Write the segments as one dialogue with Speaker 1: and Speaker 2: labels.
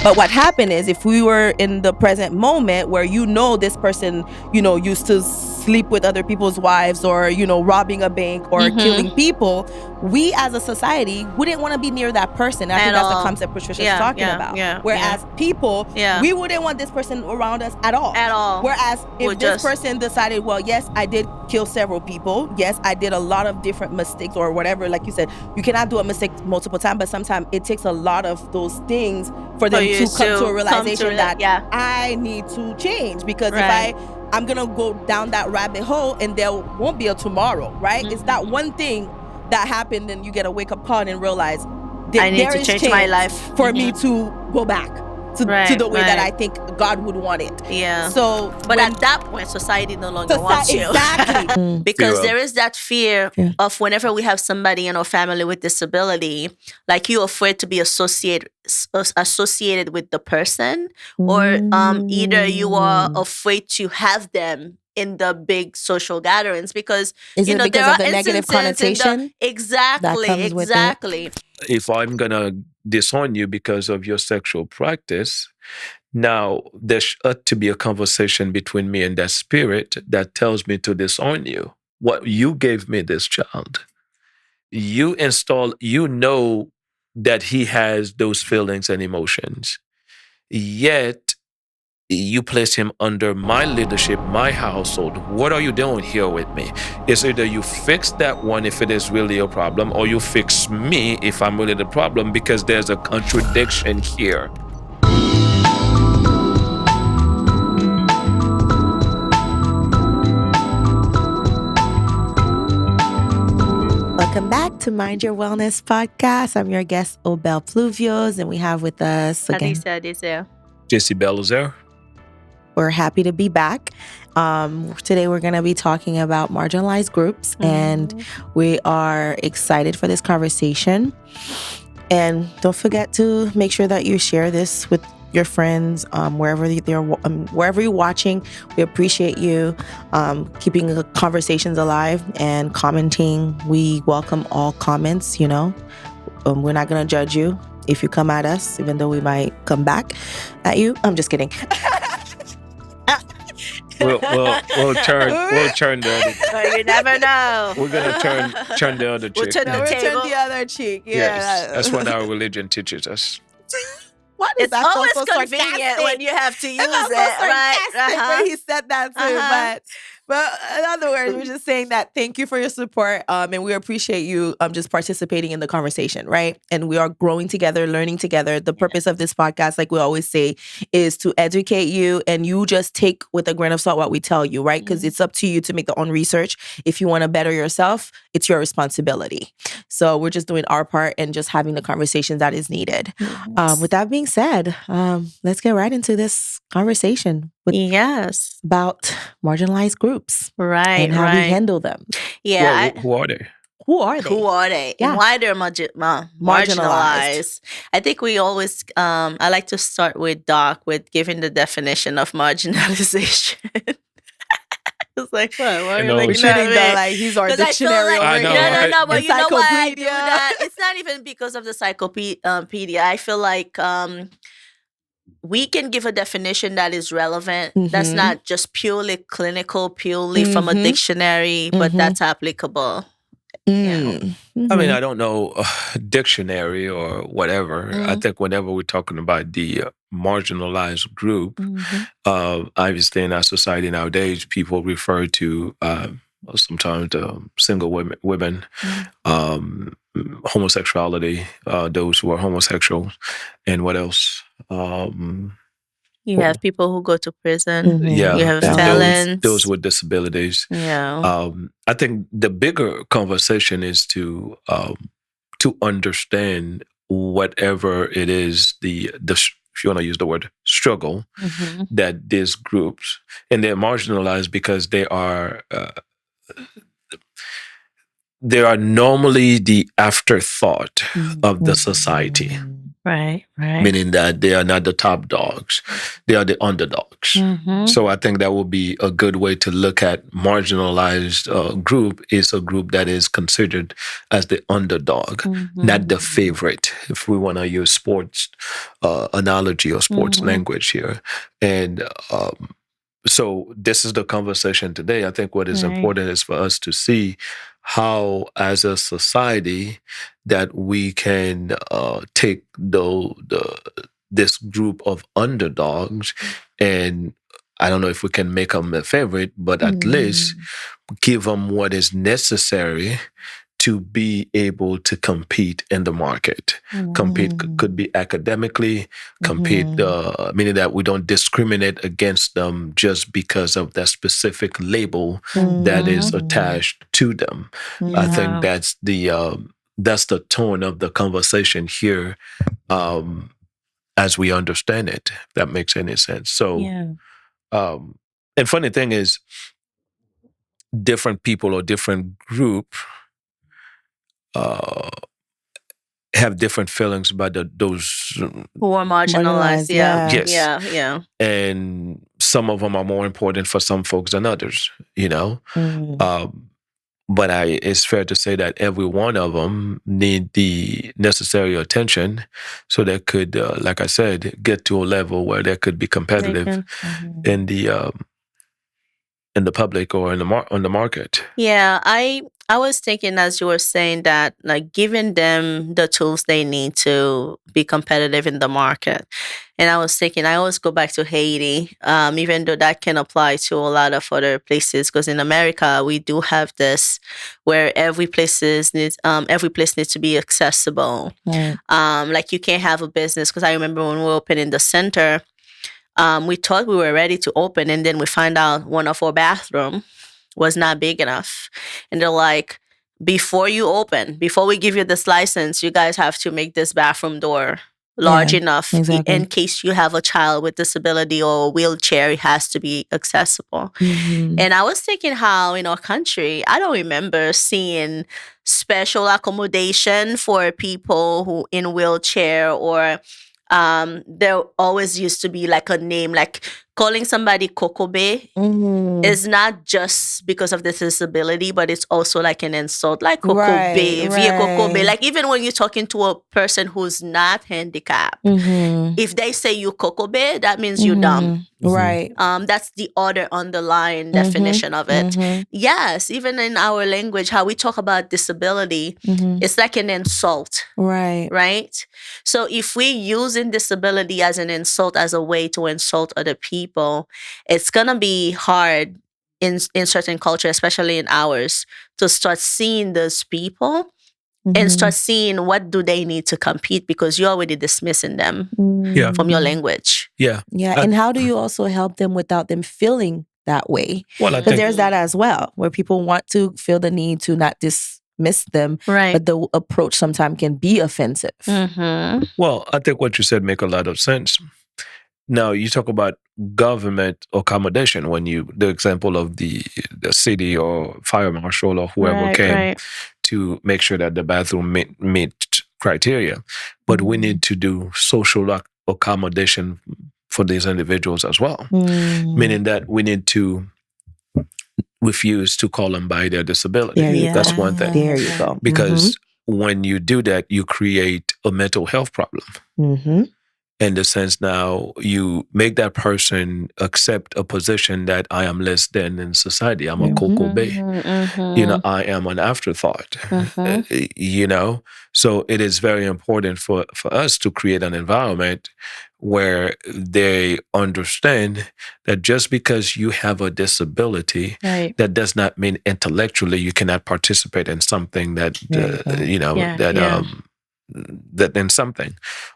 Speaker 1: But what happened is, if we were in the present moment where this person, used to sleep with other people's wives, or, robbing a bank or killing people, we as a society wouldn't want to be near that person. I think that's the concept Patricia's talking about. Whereas people, we wouldn't want this person around us at all. Whereas if this person decided, well, yes, I did kill several people. Yes, I did a lot of different mistakes or whatever. Like you said, you cannot do a mistake multiple times, but sometimes it takes a lot of those things for them to come to a realization that I need to change, because if I'm gonna go down that rabbit hole and there won't be a tomorrow, right? It's that one thing that happened, and you get a wake-up call and realize
Speaker 2: I need to change my life
Speaker 1: for me to go back to the way that I think God would want it. So,
Speaker 2: but at that point, society no longer wants you.
Speaker 1: Exactly.
Speaker 2: Because there is that fear of whenever we have somebody in our family with disability, like you're afraid to be associated with the person, or either you are afraid to have them in the big social gatherings because
Speaker 1: because
Speaker 2: there are
Speaker 1: of the negative connotation.
Speaker 2: Exactly.
Speaker 3: If I'm gonna disown you because of your sexual practice, now there ought to be a conversation between me and that spirit that tells me to disown you. What you gave me this child, you know that he has those feelings and emotions, yet you place him under my leadership, my household. What are you doing here with me? It's either you fix that one if it is really a problem, or you fix me if I'm really the problem, because there's a contradiction here.
Speaker 1: Welcome back to Mind Your Wellness Podcast. I'm your guest, Obel Pluvios, and we have with us again
Speaker 3: JC Belazer.
Speaker 1: We're happy to be back. Today we're going to be talking about marginalized groups, and we are excited for this conversation. And don't forget to make sure that you share this with your friends, wherever you're watching. We appreciate you keeping the conversations alive and commenting. We welcome all comments. We're not going to judge you if you come at us, even though we might come back at you. I'm just kidding.
Speaker 3: We'll turn the other.
Speaker 2: But you never know.
Speaker 3: We're gonna turn the other cheek.
Speaker 2: We'll turn
Speaker 1: the other cheek. Yeah,
Speaker 3: yes, that's what our religion teaches us.
Speaker 2: It's always convenient when you have to use it, right?
Speaker 1: When he said that too, but in other words, we're just saying that thank you for your support, and we appreciate you just participating in the conversation, right? And we are growing together, learning together. The purpose of this podcast, like we always say, is to educate you, and you just take with a grain of salt what we tell you, right? Because it's up to you to make the own research. If you want to better yourself, it's your responsibility. So we're just doing our part and just having the conversations that is needed. With that being said, let's get right into this conversation about marginalized groups, and how we handle them.
Speaker 3: Who are they?
Speaker 2: Who are they?
Speaker 1: Yeah.
Speaker 2: And why they're marginalized? I think we always, I like to start with Doc with giving the definition of marginalization. It's like, what? Why are you looking at me?
Speaker 1: Like he's our dictionary.
Speaker 2: No, but you know why I do that? It's not even because of the encyclopedia. I feel like we can give a definition that is relevant. That's not just purely clinical, purely from a dictionary, but that's applicable.
Speaker 3: I mean, I don't know dictionary or whatever. I think whenever we're talking about the marginalized group, obviously in our society nowadays, people refer to sometimes single women, homosexuality, those who are homosexual, and what else?
Speaker 2: You have people who go to prison.
Speaker 3: Yeah,
Speaker 2: you have felons.
Speaker 3: Those with disabilities.
Speaker 2: Yeah.
Speaker 3: I think the bigger conversation is to understand whatever it is, the if you want to use the word struggle, that these groups, and they're marginalized because they are they are normally the afterthought of the society.
Speaker 2: Right.
Speaker 3: Meaning that they are not the top dogs, they are the underdogs. So I think that would be a good way to look at marginalized group is a group that is considered as the underdog, not the favorite, if we want to use sports analogy or sports language here. And so this is the conversation today. I think what is important is for us to see how, as a society, that we can take this group of underdogs, and I don't know if we can make them a favorite, but at least give them what is necessary to be able to compete in the market. Compete could be academically, compete, meaning that we don't discriminate against them just because of that specific label that is attached to them. I think that's the tone of the conversation here, as we understand it, if that makes any sense. So, and funny thing is, different people or different group have different feelings about those
Speaker 2: who are marginalized.
Speaker 3: Yes.
Speaker 2: Yeah.
Speaker 3: And some of them are more important for some folks than others, you know. But it's fair to say that every one of them need the necessary attention so they could, like I said, get to a level where they could be competitive in the public or on the market.
Speaker 2: Yeah, I was thinking as you were saying that, like, giving them the tools they need to be competitive in the market. And I was thinking, I always go back to Haiti, even though that can apply to a lot of other places, because in America we do have this where every place needs to be accessible. Like, you can't have a business, because I remember when we opened in the center, we thought we were ready to open, and then we find out one of our bathroom was not big enough. And they're like, before you open, before we give you this license, you guys have to make this bathroom door large enough in case you have a child with disability or a wheelchair. It has to be accessible. And I was thinking how in our country, I don't remember seeing special accommodation for people who in wheelchair, or there always used to be like a name, like calling somebody Kokobe is not just because of the disability, but it's also like an insult, like Kokobe, via Kokobe. Like, even when you're talking to a person who's not handicapped, if they say you Kokobe, that means you dumb. That's the other underlying definition of it. Yes, even in our language, how we talk about disability, it's like an insult. Right? So if we're using disability as an insult, as a way to insult other people, it's gonna be hard in certain culture, especially in ours, to start seeing those people and start seeing what do they need to compete, because you're already dismissing them from your language.
Speaker 1: And how do you also help them without them feeling that way?
Speaker 3: Well,
Speaker 1: because there's that as well, where people want to feel the need to not dismiss them, but the approach sometimes can be offensive.
Speaker 3: Well, I think what you said make a lot of sense. Now, you talk about government accommodation, when the example of the city or fire marshal or whoever came to make sure that the bathroom meet criteria. But we need to do social accommodation for these individuals as well, meaning that we need to refuse to call them by their disability. That's one thing.
Speaker 1: There you go.
Speaker 3: Because when you do that, you create a mental health problem. In the sense, now you make that person accept a position that I am less than in society. I'm a Kokobe. You know, I am an afterthought. You know, so it is very important for us to create an environment where they understand that just because you have a disability, that does not mean intellectually you cannot participate in something that, that in something,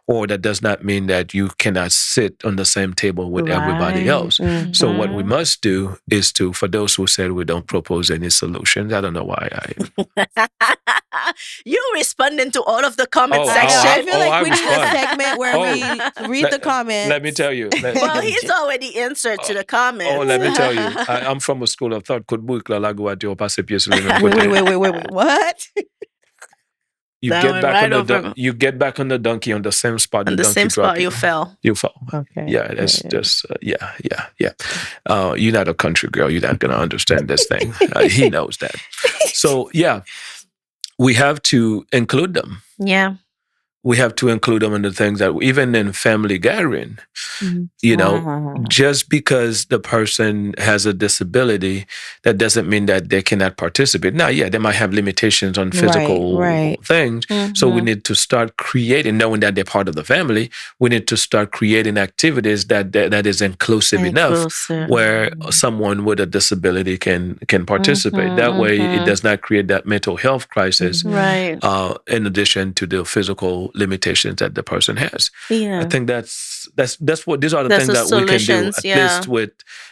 Speaker 3: or that does not mean that you cannot sit on the same table with everybody else. So what we must do is to, for those who said we don't propose any solutions, I don't know why
Speaker 2: You responding to all of the comment
Speaker 3: Oh,
Speaker 2: section.
Speaker 1: I feel like
Speaker 3: I
Speaker 1: we need a
Speaker 3: respond.
Speaker 1: segment where we read the comments.
Speaker 3: Let me tell you.
Speaker 2: Well, he's already answered to the comments.
Speaker 3: Oh, let me tell you. I'm from a school of thought.
Speaker 1: Wait. What?
Speaker 3: You
Speaker 2: That
Speaker 3: get
Speaker 2: went
Speaker 3: back
Speaker 2: right
Speaker 3: on the
Speaker 2: over-
Speaker 3: you get back on the donkey on the same spot.
Speaker 2: On the
Speaker 3: donkey
Speaker 2: same
Speaker 3: drop
Speaker 2: spot you fell.
Speaker 3: You fall.
Speaker 1: Okay.
Speaker 3: Yeah, that's just yeah. You're not a country girl. You're not gonna understand this thing. He knows that. So yeah, we have to include them.
Speaker 2: Yeah.
Speaker 3: We have to include them in the things that even in family gathering, just because the person has a disability, that doesn't mean that they cannot participate. Now, yeah, they might have limitations on physical things. So we need to start creating, knowing that they're part of the family, we need to start creating activities that is inclusive enough where someone with a disability can participate. That way it does not create that mental health crisis,
Speaker 2: Right.
Speaker 3: in addition to the physical limitations that the person has.
Speaker 2: Yeah.
Speaker 3: I think that's what these are the
Speaker 2: That's
Speaker 3: things
Speaker 2: the
Speaker 3: that we can do,
Speaker 2: solutions,
Speaker 3: at
Speaker 2: yeah.
Speaker 3: least with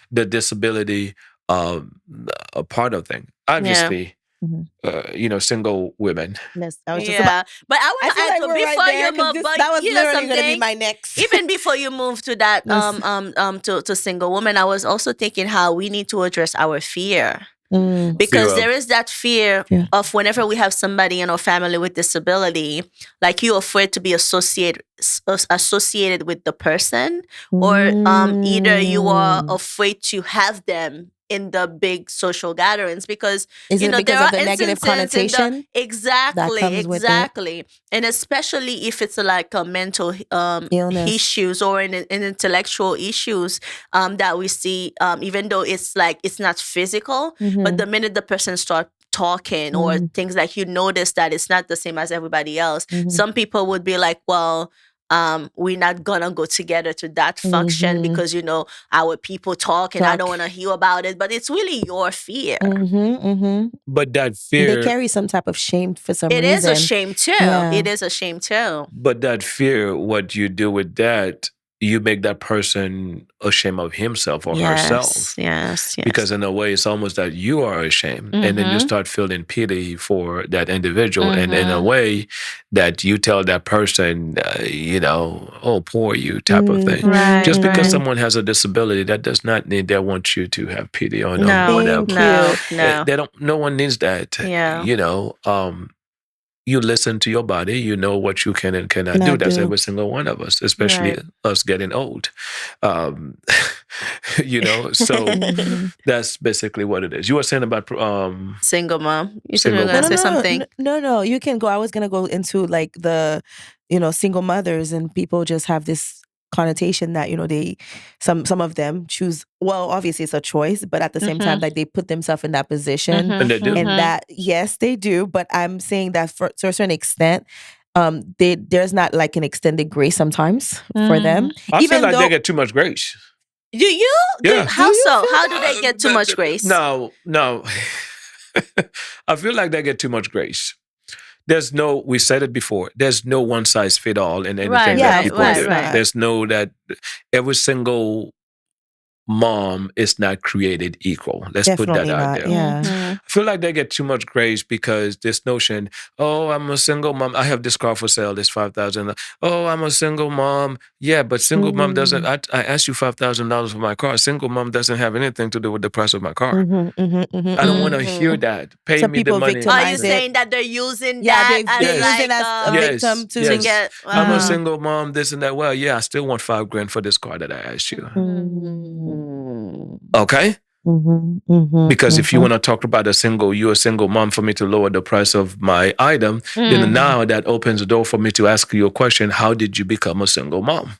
Speaker 3: the disability a part of thing. Obviously, single women.
Speaker 1: Yes, I was just
Speaker 2: Yeah. But I
Speaker 1: I
Speaker 2: want to
Speaker 1: feel
Speaker 2: add
Speaker 1: like
Speaker 2: to
Speaker 1: we're right
Speaker 2: before
Speaker 1: there,
Speaker 2: you
Speaker 1: 'cause
Speaker 2: move,
Speaker 1: this-
Speaker 2: but
Speaker 1: that was
Speaker 2: you know
Speaker 1: literally going to be
Speaker 2: something?
Speaker 1: my next.
Speaker 2: Even before you move to that to single women, I was also thinking how we need to address our fear. Because
Speaker 3: Fear
Speaker 2: there is that fear of whenever we have somebody in our family with disability, like you're afraid to be associated with the person, or either you are afraid to have them in the big social gatherings because
Speaker 1: Is it because
Speaker 2: there
Speaker 1: of
Speaker 2: are
Speaker 1: the negative
Speaker 2: instances in
Speaker 1: connotation
Speaker 2: exactly
Speaker 1: comes with it?
Speaker 2: exactly, and especially if it's like a mental
Speaker 1: Illness.
Speaker 2: issues or an intellectual issues that we see, even though it's like it's not physical, but the minute the person starts talking or things like you notice that it's not the same as everybody else, some people would be like, well, we're not gonna go together to that function because our people talk and I don't want to hear about it, but it's really your fear.
Speaker 3: But that fear,
Speaker 1: they carry some type of shame for some
Speaker 2: It
Speaker 1: reason.
Speaker 2: is a shame too.
Speaker 1: Yeah.
Speaker 2: It is a shame too.
Speaker 3: But that fear, what you do with that, you make that person ashamed of himself or herself.
Speaker 2: Yes.
Speaker 3: Because in a way, it's almost that you are ashamed. And then you start feeling pity for that individual. And in a way that you tell that person, oh, poor you type of thing.
Speaker 2: Right,
Speaker 3: Just because
Speaker 2: right.
Speaker 3: someone has a disability, that does not mean they want you to have pity on them.
Speaker 2: No,
Speaker 3: Whatever.
Speaker 2: no.
Speaker 3: They don't. No one needs that.
Speaker 2: Yeah.
Speaker 3: You listen to your body, you know what you can and cannot do. That's every single one of us, especially us getting old. So that's basically what it is. You were saying about
Speaker 2: single mom. You said
Speaker 3: Single
Speaker 2: you were going to
Speaker 3: mom.
Speaker 2: say something.
Speaker 1: No, you can go. I was going to go into like the, single mothers, and people just have this connotation that, they, some of them choose, well, obviously it's a choice, but at the same time, like they put themselves in that position.
Speaker 3: And they do.
Speaker 1: And that, yes, they do. But I'm saying that to a certain extent, there's not like an extended grace sometimes for them.
Speaker 3: I feel like they get too much grace.
Speaker 2: Do you?
Speaker 3: Yeah.
Speaker 2: How so? How do they get too much grace?
Speaker 3: No. I feel like they get too much grace. We said it before, there's no one size fit all in anything that people do.
Speaker 2: Right.
Speaker 3: There's no that every single mom is not created equal. Let's put that out there.
Speaker 1: Yeah.
Speaker 3: I feel like they get too much grace because this notion, oh, I'm a single mom. I have this car for sale, this $5,000. Oh, I'm a single mom. Yeah, but single mom doesn't, I asked you $5,000 for my car. Single mom doesn't have anything to do with the price of my car. I don't want to hear that. Pay
Speaker 1: Some
Speaker 3: me the
Speaker 1: people
Speaker 3: money.
Speaker 2: Are you saying that they're using
Speaker 1: Yeah,
Speaker 2: that
Speaker 1: they're
Speaker 2: as
Speaker 1: using as a victim to
Speaker 2: get?
Speaker 3: I'm a single mom, this and that. Well, yeah, I still want $5,000 for this car that I asked you. Okay? Because if you want to talk about you're a single mom, for me to lower the price of my item, then now that opens the door for me to ask you a question. How did you become a single mom?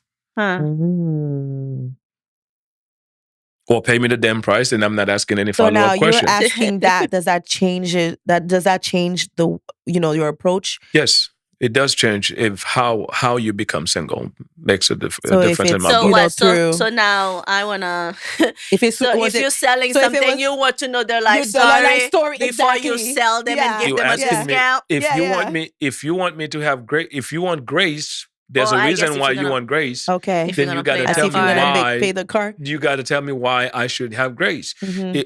Speaker 3: Or pay me the damn price and I'm not asking any follow-up questions.
Speaker 1: So now you're asking that, does that change it? Does that change the, your approach?
Speaker 3: Yes. It does change if how you become single makes a difference in my book.
Speaker 2: So now I wanna.
Speaker 1: If it's
Speaker 2: if you're selling something, you want to know their life story before you sell them and give them a discount.
Speaker 3: If you want me to have if you want grace, there's
Speaker 2: Or
Speaker 3: a
Speaker 2: I guess
Speaker 3: reason
Speaker 2: if
Speaker 3: why
Speaker 2: you're
Speaker 3: you
Speaker 2: gonna-
Speaker 3: want grace.
Speaker 1: Okay.
Speaker 2: If you're
Speaker 3: Then you
Speaker 2: gonna
Speaker 3: got
Speaker 2: play
Speaker 3: to
Speaker 1: I
Speaker 2: that
Speaker 1: see
Speaker 3: tell
Speaker 1: if
Speaker 3: me
Speaker 1: you're
Speaker 2: card.
Speaker 1: gonna
Speaker 3: why.
Speaker 1: pay the car.
Speaker 3: You got to tell me why I should have grace.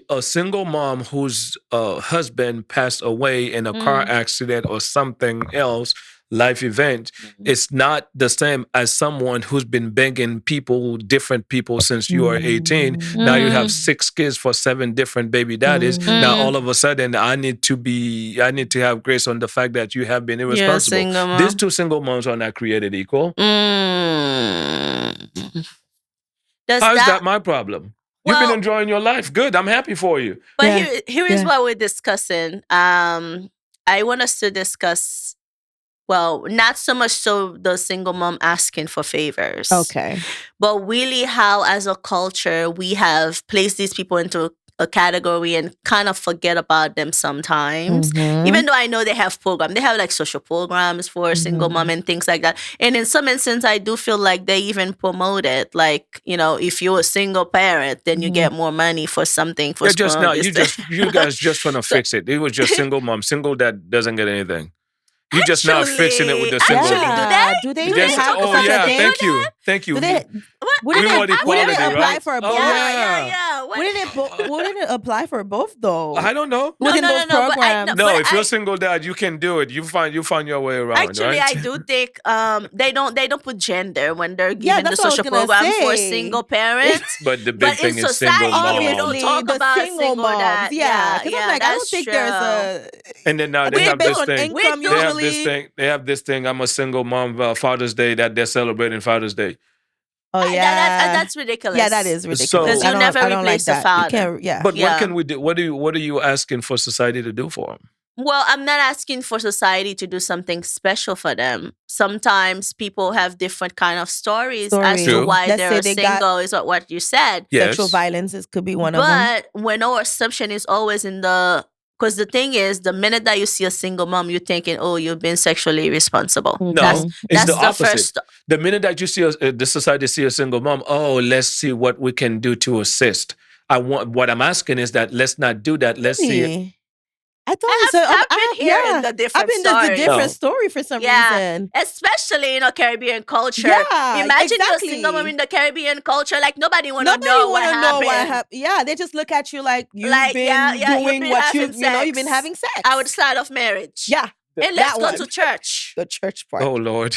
Speaker 3: A single mom whose husband passed away in a car accident or something else, life event, it's not the same as someone who's been begging people, different people since you are 18. Now you have 6 kids for 7 different baby daddies. Now all of a sudden I need to have grace on the fact that you have been
Speaker 2: You're a
Speaker 3: irresponsible.
Speaker 2: single mom.
Speaker 3: These 2 single moms are not created equal.
Speaker 2: Does
Speaker 3: How is
Speaker 2: that
Speaker 3: that my problem? You've been
Speaker 2: well?
Speaker 3: enjoying your life. Good. I'm happy for you.
Speaker 2: But
Speaker 1: Yeah.
Speaker 2: here is
Speaker 1: Yeah.
Speaker 2: what we're discussing. I want us to discuss. Well, not so much so the single mom asking for favors.
Speaker 1: Okay.
Speaker 2: But really how as a culture we have placed these people into a category and kind of forget about them sometimes. Even though I know they have programs, they have like social programs for single mom and things like that. And in some instances, I do feel like they even promote it. Like, if you're a single parent, then you get more money for something for
Speaker 3: Yeah, just
Speaker 2: school.
Speaker 3: now. You guys just trying to fix it. It was just single mom. Single dad doesn't get anything. You just now fixing it with the single
Speaker 2: Actually,
Speaker 3: mom.
Speaker 2: do they?
Speaker 1: Do they
Speaker 3: Yes,
Speaker 1: have
Speaker 3: oh
Speaker 1: such a
Speaker 3: yeah,
Speaker 1: thing?
Speaker 3: thank you.
Speaker 1: Do they,
Speaker 3: We want equality,
Speaker 1: wouldn't it apply
Speaker 3: right?
Speaker 1: for
Speaker 3: Oh,
Speaker 1: both?
Speaker 2: Yeah.
Speaker 1: Wouldn't it apply for both though?
Speaker 3: I don't know.
Speaker 1: Within those
Speaker 2: but
Speaker 1: programs.
Speaker 3: No, if you're single dad, you can do it. You find your way around.
Speaker 2: Actually,
Speaker 3: right?
Speaker 2: I do think they don't put gender when they're
Speaker 1: Yeah,
Speaker 2: giving the
Speaker 1: that's what I was
Speaker 2: social
Speaker 1: gonna
Speaker 2: program for
Speaker 1: say.
Speaker 2: single parents.
Speaker 3: But the big
Speaker 2: But
Speaker 3: thing
Speaker 2: in
Speaker 3: is single
Speaker 2: society,
Speaker 3: mom.
Speaker 2: we don't
Speaker 1: Obviously,
Speaker 2: talk
Speaker 1: the
Speaker 2: about
Speaker 1: single
Speaker 2: single
Speaker 1: moms.
Speaker 2: dad.
Speaker 1: Yeah, because I'm like, I don't
Speaker 2: that's
Speaker 1: think
Speaker 2: true.
Speaker 1: there's a.
Speaker 3: And then now
Speaker 1: I
Speaker 3: they
Speaker 1: think
Speaker 3: have
Speaker 1: based
Speaker 3: this
Speaker 1: on
Speaker 3: thing.
Speaker 1: income
Speaker 2: We
Speaker 3: They have
Speaker 1: usually.
Speaker 3: this thing. They have this thing. I'm a single mom. Father's Day that they're celebrating Father's Day.
Speaker 1: Oh
Speaker 2: That-
Speaker 1: yeah,
Speaker 2: that's ridiculous.
Speaker 1: yeah, that is ridiculous.
Speaker 3: So- 'Cause
Speaker 2: you
Speaker 1: I don't,
Speaker 2: never
Speaker 1: I don't
Speaker 2: replace
Speaker 1: like
Speaker 2: the
Speaker 1: that. You
Speaker 2: father.
Speaker 1: can't, yeah.
Speaker 3: But
Speaker 2: Yeah.
Speaker 3: what can we do? What are you asking for society to do for them?
Speaker 2: Well, I'm not asking for society to do something special for them. Sometimes people have different kind of stories as to
Speaker 3: True.
Speaker 2: why
Speaker 1: Let's
Speaker 2: they're
Speaker 1: say they got
Speaker 2: single. Is what you said.
Speaker 3: Yes.
Speaker 1: sexual violence could be one of them.
Speaker 2: But when our assumption is always in the, because the thing is, the minute that you see a single mom, you're thinking, oh, you've been sexually irresponsible.
Speaker 3: No,
Speaker 2: That's
Speaker 3: it's the
Speaker 2: the
Speaker 3: opposite.
Speaker 2: first.
Speaker 3: The minute that you see the society see a single mom, oh, let's see what we can do to assist. What I'm asking is that let's not do that. Let's see.
Speaker 1: Really? I thought it's
Speaker 2: I've been hearing the different
Speaker 1: I've been the
Speaker 2: stories.
Speaker 1: different
Speaker 3: No.
Speaker 1: story for some
Speaker 2: Yeah.
Speaker 1: reason.
Speaker 2: Especially in a Caribbean culture.
Speaker 1: Yeah,
Speaker 2: Imagine you're a
Speaker 1: exactly.
Speaker 2: single mom in the Caribbean culture. Like nobody want to
Speaker 1: Nobody
Speaker 2: know what
Speaker 1: want to know what
Speaker 2: happened
Speaker 1: happened. Yeah, they just look at you like you've
Speaker 2: Like,
Speaker 1: been
Speaker 2: yeah, you've
Speaker 1: doing
Speaker 2: been
Speaker 1: what
Speaker 2: having
Speaker 1: you've been
Speaker 2: sex
Speaker 1: having sex
Speaker 2: outside of marriage.
Speaker 1: Yeah,
Speaker 2: And let's
Speaker 1: that
Speaker 2: go
Speaker 1: one.
Speaker 2: to church.
Speaker 1: The church part.
Speaker 3: Oh Lord,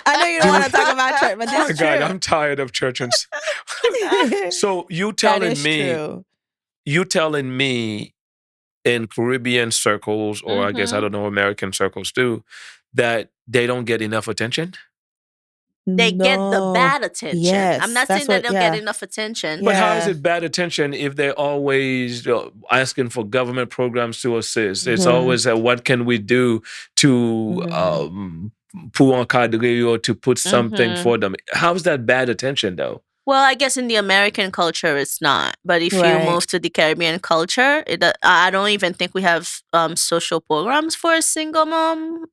Speaker 1: I know you don't want to talk about church, but
Speaker 3: my
Speaker 1: that's
Speaker 3: God,
Speaker 1: true.
Speaker 3: I'm tired of church. So you
Speaker 1: That
Speaker 3: telling
Speaker 1: is
Speaker 3: me,
Speaker 1: true.
Speaker 3: you telling me, in Caribbean circles, or I guess I don't know, American circles too, that they don't get enough attention.
Speaker 2: They get the
Speaker 1: No.
Speaker 2: bad attention.
Speaker 1: Yes,
Speaker 2: I'm not
Speaker 1: that's
Speaker 2: saying they
Speaker 1: what-
Speaker 2: don't
Speaker 1: yeah.
Speaker 2: get enough attention.
Speaker 3: But how is
Speaker 1: Yeah.
Speaker 3: it bad attention if they're always asking for government programs to assist? It's
Speaker 1: Mhm.
Speaker 3: always what can we do to pour un cadre or to put something
Speaker 2: Mhm.
Speaker 3: for them? How is that bad attention though?
Speaker 2: Well, I guess in the American culture, it's not. But if you
Speaker 1: Right.
Speaker 2: move to the Caribbean culture, I don't even think we have social programs for a single mom.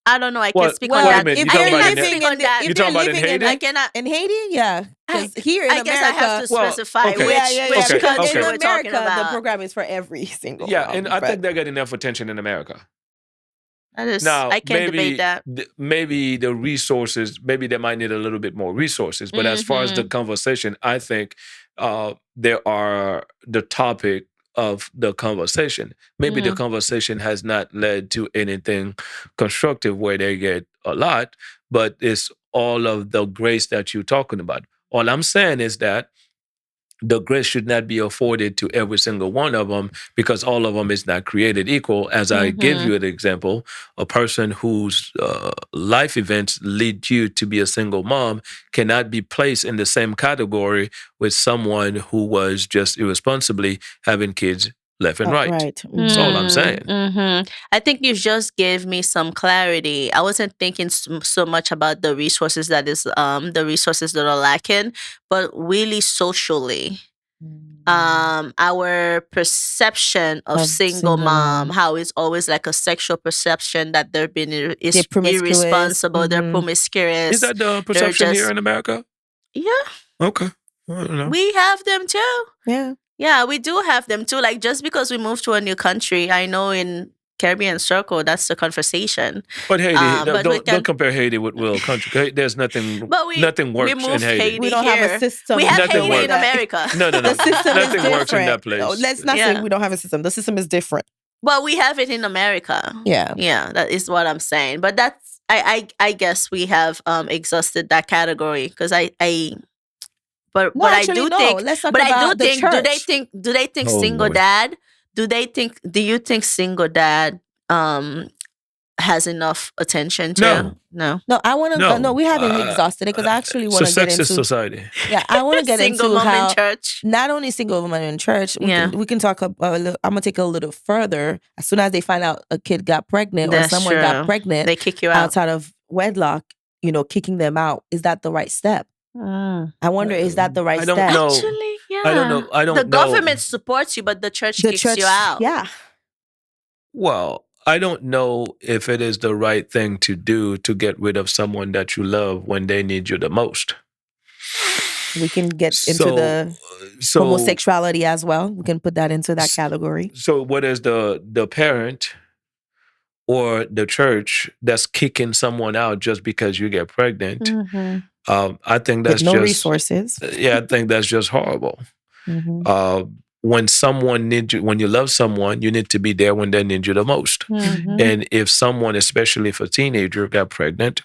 Speaker 2: I don't know. I
Speaker 3: Well,
Speaker 2: can't speak
Speaker 3: wait
Speaker 2: on
Speaker 3: a
Speaker 2: that.
Speaker 3: minute, you
Speaker 2: I
Speaker 3: talking about
Speaker 2: cannot
Speaker 3: in-
Speaker 2: speak on that.
Speaker 3: You talking about in Haiti?
Speaker 2: I cannot.
Speaker 1: In Haiti, yeah. Because here in
Speaker 2: I guess I
Speaker 1: America,
Speaker 2: have to
Speaker 3: Well,
Speaker 2: specify
Speaker 3: okay.
Speaker 2: which,
Speaker 1: yeah.
Speaker 2: which
Speaker 3: Okay,
Speaker 1: Because
Speaker 2: country
Speaker 1: in
Speaker 2: we're talking
Speaker 1: America, the
Speaker 2: about.
Speaker 1: program is for every single.
Speaker 3: Yeah,
Speaker 1: mom,
Speaker 3: and I
Speaker 1: but-
Speaker 3: think they get enough attention in America.
Speaker 2: That is,
Speaker 3: Now,
Speaker 2: I can't
Speaker 3: maybe
Speaker 2: debate that.
Speaker 3: maybe the resources, maybe they might need a little bit more resources. But as far as the conversation, I think there are the topic of the conversation. Maybe the conversation has not led to anything constructive where they get a lot, but it's all of the grace that you're talking about. All I'm saying is that the grace should not be afforded to every single one of them because all of them is not created equal. As I give you an example, a person whose life events lead you to be a single mom cannot be placed in the same category with someone who was just irresponsibly having kids left and right.
Speaker 1: Right.
Speaker 3: That's all I'm saying.
Speaker 2: I think you just gave me some clarity. I wasn't thinking so much about the resources that are lacking, but really socially. Our perception of single mom, how it's always like a sexual perception that they're being
Speaker 1: They're promiscuous.
Speaker 2: irresponsible, they're promiscuous.
Speaker 3: Is that the perception
Speaker 2: just-
Speaker 3: here in America?
Speaker 2: Yeah,
Speaker 3: Okay. I don't know.
Speaker 2: we have them too.
Speaker 1: Yeah.
Speaker 2: Yeah, we do have them too. Like just because we moved to a new country, I know in Caribbean circle, that's the conversation.
Speaker 3: But Haiti,
Speaker 2: But we
Speaker 3: don't compare Haiti with Will Country. There's nothing.
Speaker 2: But
Speaker 3: nothing
Speaker 2: we
Speaker 3: works in
Speaker 2: moved
Speaker 3: Haiti.
Speaker 1: We don't have a
Speaker 2: here.
Speaker 1: system.
Speaker 2: We have
Speaker 3: Nothing
Speaker 2: Haiti in
Speaker 3: works.
Speaker 2: America.
Speaker 3: No.
Speaker 1: The system is
Speaker 3: Nothing works in that
Speaker 1: different.
Speaker 3: place.
Speaker 1: Let's not say we don't have a system. The system is different.
Speaker 2: Well, we have it in America.
Speaker 1: Yeah.
Speaker 2: Yeah, that is what I'm saying. But that's I guess we have exhausted that category because but
Speaker 1: No,
Speaker 2: but
Speaker 1: actually,
Speaker 2: I do
Speaker 1: no.
Speaker 2: think
Speaker 1: Let's talk
Speaker 2: but I
Speaker 1: about
Speaker 2: do
Speaker 1: the
Speaker 2: think
Speaker 1: church.
Speaker 2: do they think
Speaker 3: Oh,
Speaker 2: single
Speaker 3: Lord.
Speaker 2: dad do you think single dad has enough attention to
Speaker 3: No.
Speaker 1: No, I want to.
Speaker 3: No.
Speaker 1: No, we haven't exhausted it because I actually want to get
Speaker 3: It's a sexist
Speaker 1: into.
Speaker 3: society.
Speaker 1: Yeah, I want to get
Speaker 2: single
Speaker 1: into
Speaker 2: mom
Speaker 1: how
Speaker 2: in church.
Speaker 1: not only single women in church. We can talk about. I'm gonna take it a little further. As soon as they find out a kid got pregnant or
Speaker 2: That's
Speaker 1: someone got
Speaker 2: true.
Speaker 1: pregnant,
Speaker 2: They kick you out.
Speaker 1: outside of wedlock. Kicking them out, is that the right step? I wonder, is that the right
Speaker 3: I don't
Speaker 1: step?
Speaker 3: know.
Speaker 2: Actually, yeah.
Speaker 3: I don't know. I don't
Speaker 2: the
Speaker 3: know.
Speaker 2: government supports you, but the church
Speaker 1: The
Speaker 2: kicks
Speaker 1: church,
Speaker 2: you out.
Speaker 1: yeah.
Speaker 3: Well, I don't know if it is the right thing to do to get rid of someone that you love when they need you the most.
Speaker 1: We can get into the homosexuality as well. We can put that into that category.
Speaker 3: So whether it's the parent or the church that's kicking someone out just because you get pregnant, I think that's
Speaker 1: With no
Speaker 3: just
Speaker 1: resources.
Speaker 3: Yeah, I think that's just horrible. When someone needs you, when you love someone, you need to be there when they need you the most. And if someone, especially if a teenager got pregnant,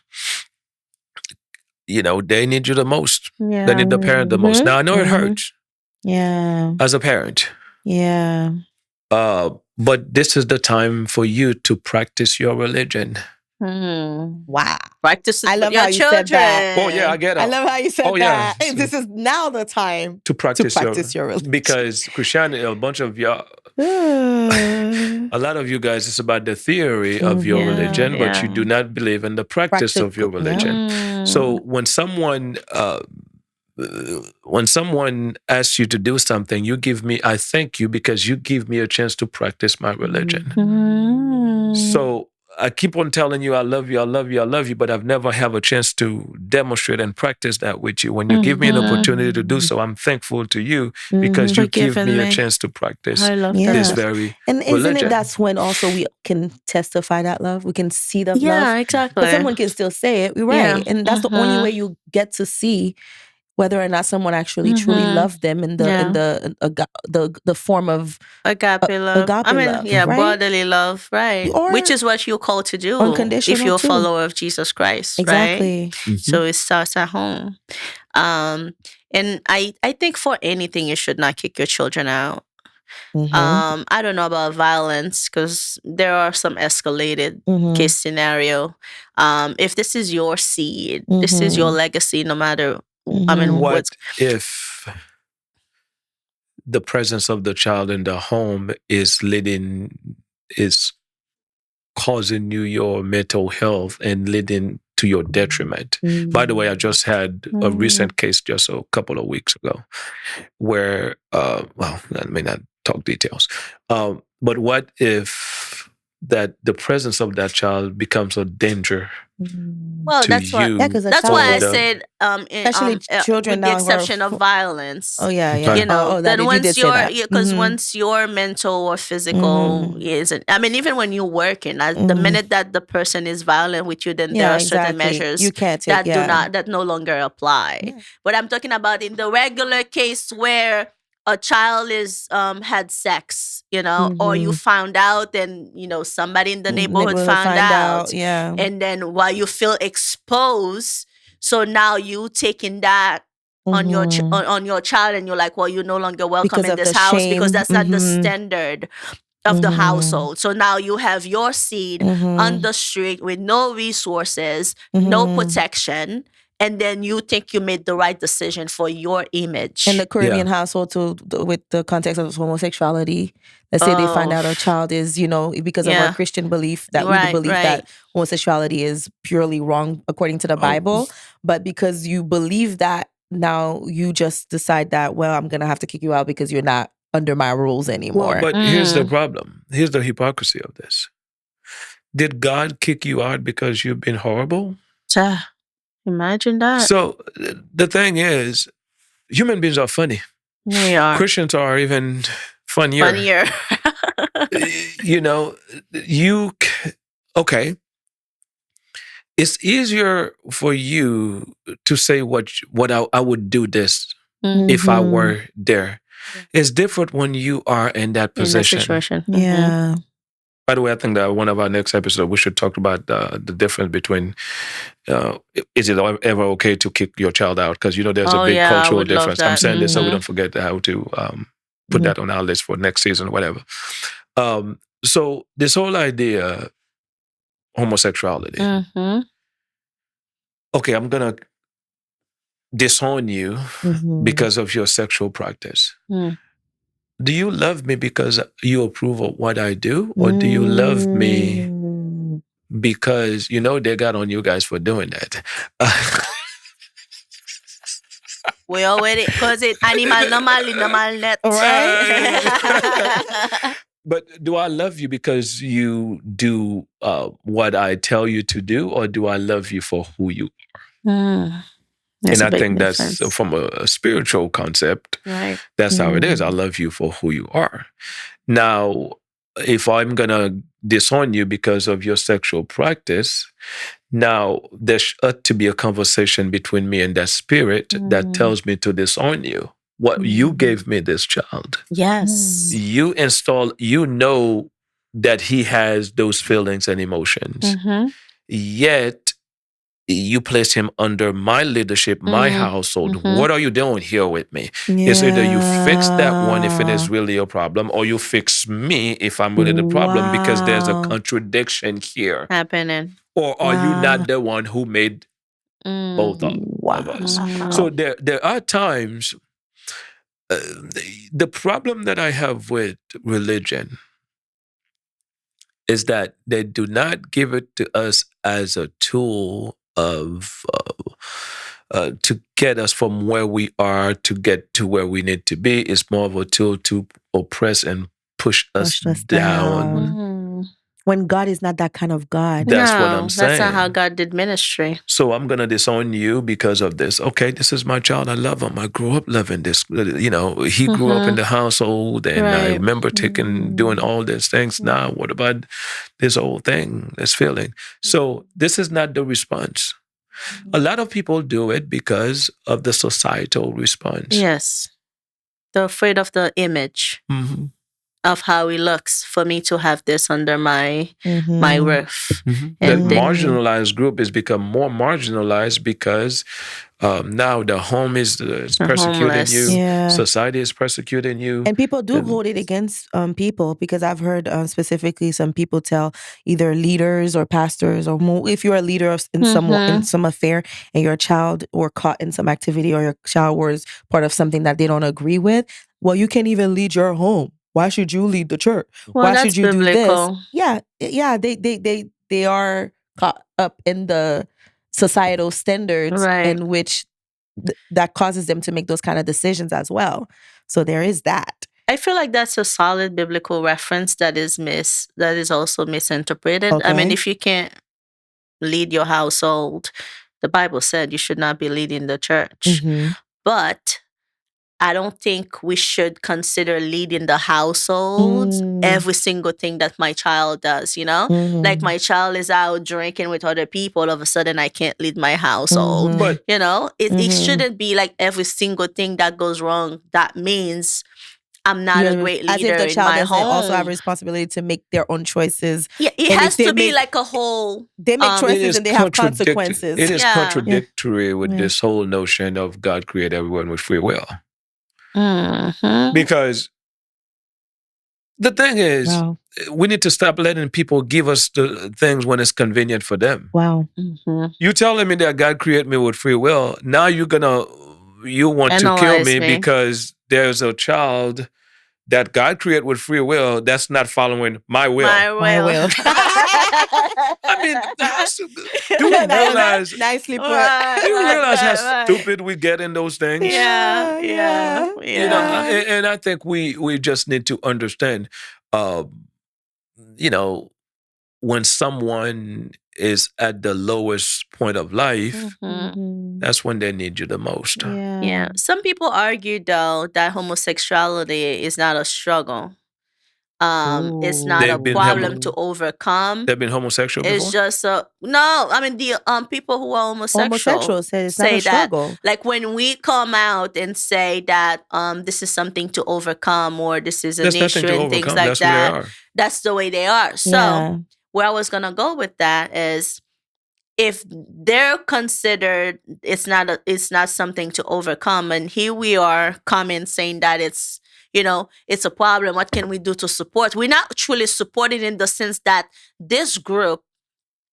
Speaker 3: they need you the most.
Speaker 1: Yeah.
Speaker 3: They need the parent the most. Now I know it hurts.
Speaker 1: Yeah.
Speaker 3: As a parent.
Speaker 1: Yeah.
Speaker 3: But this is the time for you to practice your religion.
Speaker 1: Wow.
Speaker 2: Practice it
Speaker 1: I love
Speaker 2: with your
Speaker 1: how you
Speaker 2: children.
Speaker 1: said that.
Speaker 3: Oh yeah, I get it.
Speaker 1: I love how you said that.
Speaker 3: Yeah.
Speaker 1: This is now the time
Speaker 3: to practice
Speaker 1: your religion.
Speaker 3: Because Christianity, a bunch of y'all, a lot of you guys, it's about the theory of your religion, but you do not believe in the practice of your religion. So when someone asks you to do something, I thank you because you give me a chance to practice my religion. So I keep on telling you, I love you, I love you, I love you, but I've never have a chance to demonstrate and practice that with you. When you give me an opportunity to do so, I'm thankful to you because you give me a chance to practice this very
Speaker 1: and isn't
Speaker 3: religion.
Speaker 1: it that's when also we can testify that love? We can see the love.
Speaker 2: Yeah, exactly.
Speaker 1: But someone can still say it, right?
Speaker 2: Yeah.
Speaker 1: And that's the only way you get to see whether or not someone actually truly loved them in the form of
Speaker 2: agape love.
Speaker 1: Agape love, right?
Speaker 2: Brotherly love, right?
Speaker 1: Or
Speaker 2: which is what you're called to do
Speaker 1: unconditional
Speaker 2: if you're a
Speaker 1: too.
Speaker 2: follower of Jesus Christ,
Speaker 1: Exactly.
Speaker 2: right? So it starts at home. And I think for anything, you should not kick your children out. I don't know about violence because there are some escalated case scenario. If this is your seed, this is your legacy, no matter.
Speaker 3: What if the presence of the child in the home is causing you your mental health and leading to your detriment? By the way, I just had a recent case just a couple of weeks ago where, I may not talk details, but what if that the presence of that child becomes a danger?
Speaker 2: Well, that's why.
Speaker 1: Yeah,
Speaker 2: that's why I said,
Speaker 1: especially children
Speaker 2: with the
Speaker 1: now who are
Speaker 2: exception of violence.
Speaker 1: Oh yeah.
Speaker 2: You know,
Speaker 1: that
Speaker 2: then
Speaker 1: you did
Speaker 2: once
Speaker 1: say
Speaker 2: you're,
Speaker 1: that.
Speaker 2: because once your mental or physical isn't, I mean, even when you're working, the minute that the person is violent with you, then there are certain measures
Speaker 1: you can't take,
Speaker 2: that no longer apply.
Speaker 1: Yeah.
Speaker 2: But I'm talking about in the regular case where a child is had sex, or you found out, and somebody in the neighborhood found out, and then while you feel exposed, so now you taking that on your on your child, and you're like, well, you're no longer welcome in this house because that's not the standard of the household. So now you have your seed on the street with no resources, no protection. And then you think you made the right decision for your image.
Speaker 1: In the Caribbean household, too, with the context of homosexuality, let's say they find out a child is, because of our Christian belief that we believe that homosexuality is purely wrong according to the Bible. But because you believe that, now you just decide that, well, I'm going to have to kick you out because you're not under my rules anymore.
Speaker 3: Well, but here's the problem. Here's the hypocrisy of this. Did God kick you out because you've been horrible?
Speaker 2: Imagine that.
Speaker 3: So the thing is, human beings are funny.
Speaker 2: They are.
Speaker 3: Christians are even funnier. you know, okay, it's easier for you to say what I would do this if I were there. It's different when you are in that
Speaker 2: In that
Speaker 3: position.
Speaker 2: situation.
Speaker 1: Yeah.
Speaker 3: By the way, I think that one of our next episodes we should talk about the difference between is it ever okay to kick your child out? Because there's a
Speaker 2: Oh
Speaker 3: big
Speaker 2: yeah, I
Speaker 3: cultural
Speaker 2: would love
Speaker 3: difference. I'm
Speaker 2: that.
Speaker 3: saying this so we don't forget how to put
Speaker 1: Yeah.
Speaker 3: that on our list for next season or whatever. So this whole idea, homosexuality. Okay, I'm gonna disown you because of your sexual practice. Do you love me because you approve of what I do, or do you love me because they got on you guys for doing that?
Speaker 2: We already cause it animal normal net.
Speaker 3: Right. But do I love you because you do what I tell you to do, or do I love you for who you are?
Speaker 2: That's
Speaker 3: And
Speaker 2: a
Speaker 3: I
Speaker 2: big
Speaker 3: think
Speaker 2: difference.
Speaker 3: that's from a spiritual concept.
Speaker 2: Right.
Speaker 3: That's how it is. I love you for who you are. Now, if I'm going to disown you because of your sexual practice, now there ought to be a conversation between me and that spirit that tells me to disown you. What you gave me this child.
Speaker 2: Yes.
Speaker 3: You know that he has those feelings and emotions. Yet you place him under my leadership, my household. What are you doing here with me? It's either you fix that one if it is really a problem, or you fix me if I'm really the problem, because there's a contradiction here.
Speaker 2: Happening.
Speaker 3: Or are you not the one who made both of us? So there are times, the problem that I have with religion is that they do not give it to us as a tool of to get us from where we are to get to where we need to be. It's more of a tool to oppress and push us down.
Speaker 1: When God is not that kind of God.
Speaker 3: That's what I'm saying.
Speaker 2: That's not how God did ministry.
Speaker 3: So I'm going to disown you because of this. Okay, this is my child. I love him. I grew up loving this. He grew up in the household, and I remember doing all these things. Now, what about this whole thing, this feeling? So this is not the response. A lot of people do it because of the societal response.
Speaker 2: Yes. They're afraid of the image. Of how he looks for me to have this under my roof.
Speaker 3: That marginalized group has become more marginalized because now the home is persecuting
Speaker 2: homeless.
Speaker 3: you.
Speaker 1: Yeah.
Speaker 3: Society is persecuting you.
Speaker 1: And people do hold it against people, because I've heard specifically some people tell either leaders or pastors, or if you're a leader in some affair and your child were caught in some activity, or your child was part of something that they don't agree with, well, you can't even lead your home. Why should you lead the church?
Speaker 2: Well,
Speaker 1: Why should you
Speaker 2: biblical.
Speaker 1: do this? Yeah. They are caught up in the societal standards in which that causes them to make those kind of decisions as well. So there is that.
Speaker 2: I feel like that's a solid biblical reference that is also misinterpreted.
Speaker 1: Okay.
Speaker 2: I mean, if you can't lead your household, the Bible said you should not be leading the church. But I don't think we should consider leading the household every single thing that my child does, Like my child is out drinking with other people, all of a sudden I can't lead my household.
Speaker 3: But
Speaker 2: it shouldn't be like every single thing that goes wrong, that means I'm not a great leader
Speaker 1: as if the
Speaker 2: in
Speaker 1: child
Speaker 2: my
Speaker 1: doesn't
Speaker 2: home.
Speaker 1: also have a responsibility to make their own choices.
Speaker 2: Yeah, it
Speaker 1: And
Speaker 2: has
Speaker 1: if
Speaker 2: to be like a whole.
Speaker 1: They make choices and they have consequences.
Speaker 3: It is contradictory with this whole notion of God created everyone with free will. Because the thing is, we need to stop letting people give us the things when it's convenient for them.
Speaker 1: Wow.
Speaker 3: You telling me that God created me with free will. Now you want to kill me because there's a child that God created with free will that's not following my will.
Speaker 2: My will.
Speaker 3: I mean, do you realize?
Speaker 1: Nicely put.
Speaker 3: Do you realize how stupid we get in those things?
Speaker 2: Yeah.
Speaker 3: And I think we just need to understand, when someone is at the lowest point of life, that's when they need you the most.
Speaker 2: Yeah. Some people argue, though, that homosexuality is not a struggle. It's not a
Speaker 3: They've been
Speaker 2: problem to
Speaker 1: Ooh.
Speaker 2: overcome.
Speaker 3: they've been homosexual
Speaker 2: It's
Speaker 3: before.
Speaker 2: just no. I mean, the people who are homosexual
Speaker 1: Homosexuals said it's not
Speaker 2: say
Speaker 1: a
Speaker 2: that,
Speaker 1: struggle.
Speaker 2: like, when we come out and say that this is something to overcome, or this is an
Speaker 3: There's nothing
Speaker 2: issue
Speaker 3: to
Speaker 2: and things
Speaker 3: overcome.
Speaker 2: like
Speaker 3: That's who they
Speaker 2: that,
Speaker 3: are.
Speaker 2: that's the way they are. So
Speaker 1: Yeah.
Speaker 2: where I was gonna go with that is, if they're considered, it's not something to overcome, and here we are coming saying that it's a problem. What can we do to support? We're not truly supporting in the sense that this group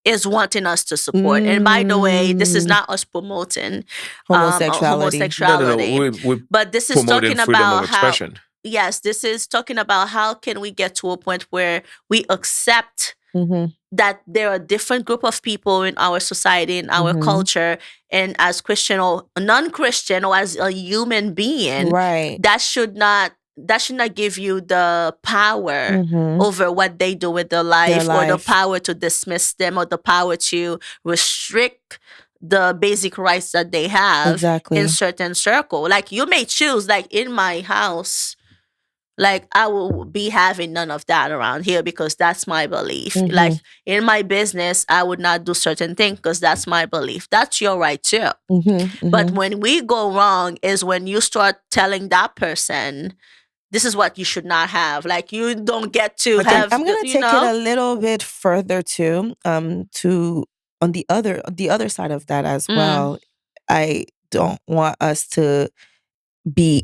Speaker 2: is wanting us to support. And by the way, this is
Speaker 1: Mm.
Speaker 2: not us promoting
Speaker 1: Homosexuality.
Speaker 3: No, no, no.
Speaker 2: homosexuality,
Speaker 3: We're
Speaker 2: but this is
Speaker 3: promoting
Speaker 2: talking
Speaker 3: freedom of
Speaker 2: about how,
Speaker 3: expression.
Speaker 2: yes, this is talking about how can we get to a point where we accept
Speaker 1: Mm-hmm.
Speaker 2: that there are different group of people in our society, in our
Speaker 1: Mhm.
Speaker 2: culture, and as Christian or non-Christian, or as a human being,
Speaker 1: Right.
Speaker 2: that should not give you the power
Speaker 1: Mhm.
Speaker 2: over what they do with their life, or the
Speaker 1: life.
Speaker 2: power to dismiss them, or the power to restrict the basic rights that they have
Speaker 1: Exactly.
Speaker 2: in certain circle. Like, you may choose, like, in my house, like, I will be having none of that around here because that's my belief.
Speaker 1: Mhm.
Speaker 2: Like, in my business, I would not do certain things because that's my belief. That's your right too.
Speaker 1: Mhm.
Speaker 2: But
Speaker 1: Mhm.
Speaker 2: when we go wrong is when you start telling that person, this is what you should not have. Like, you don't get to
Speaker 1: Okay,
Speaker 2: have,
Speaker 1: I'm gonna
Speaker 2: you
Speaker 1: take it
Speaker 2: know?
Speaker 1: a little bit further too. To on the other side of that as well. I don't want us to be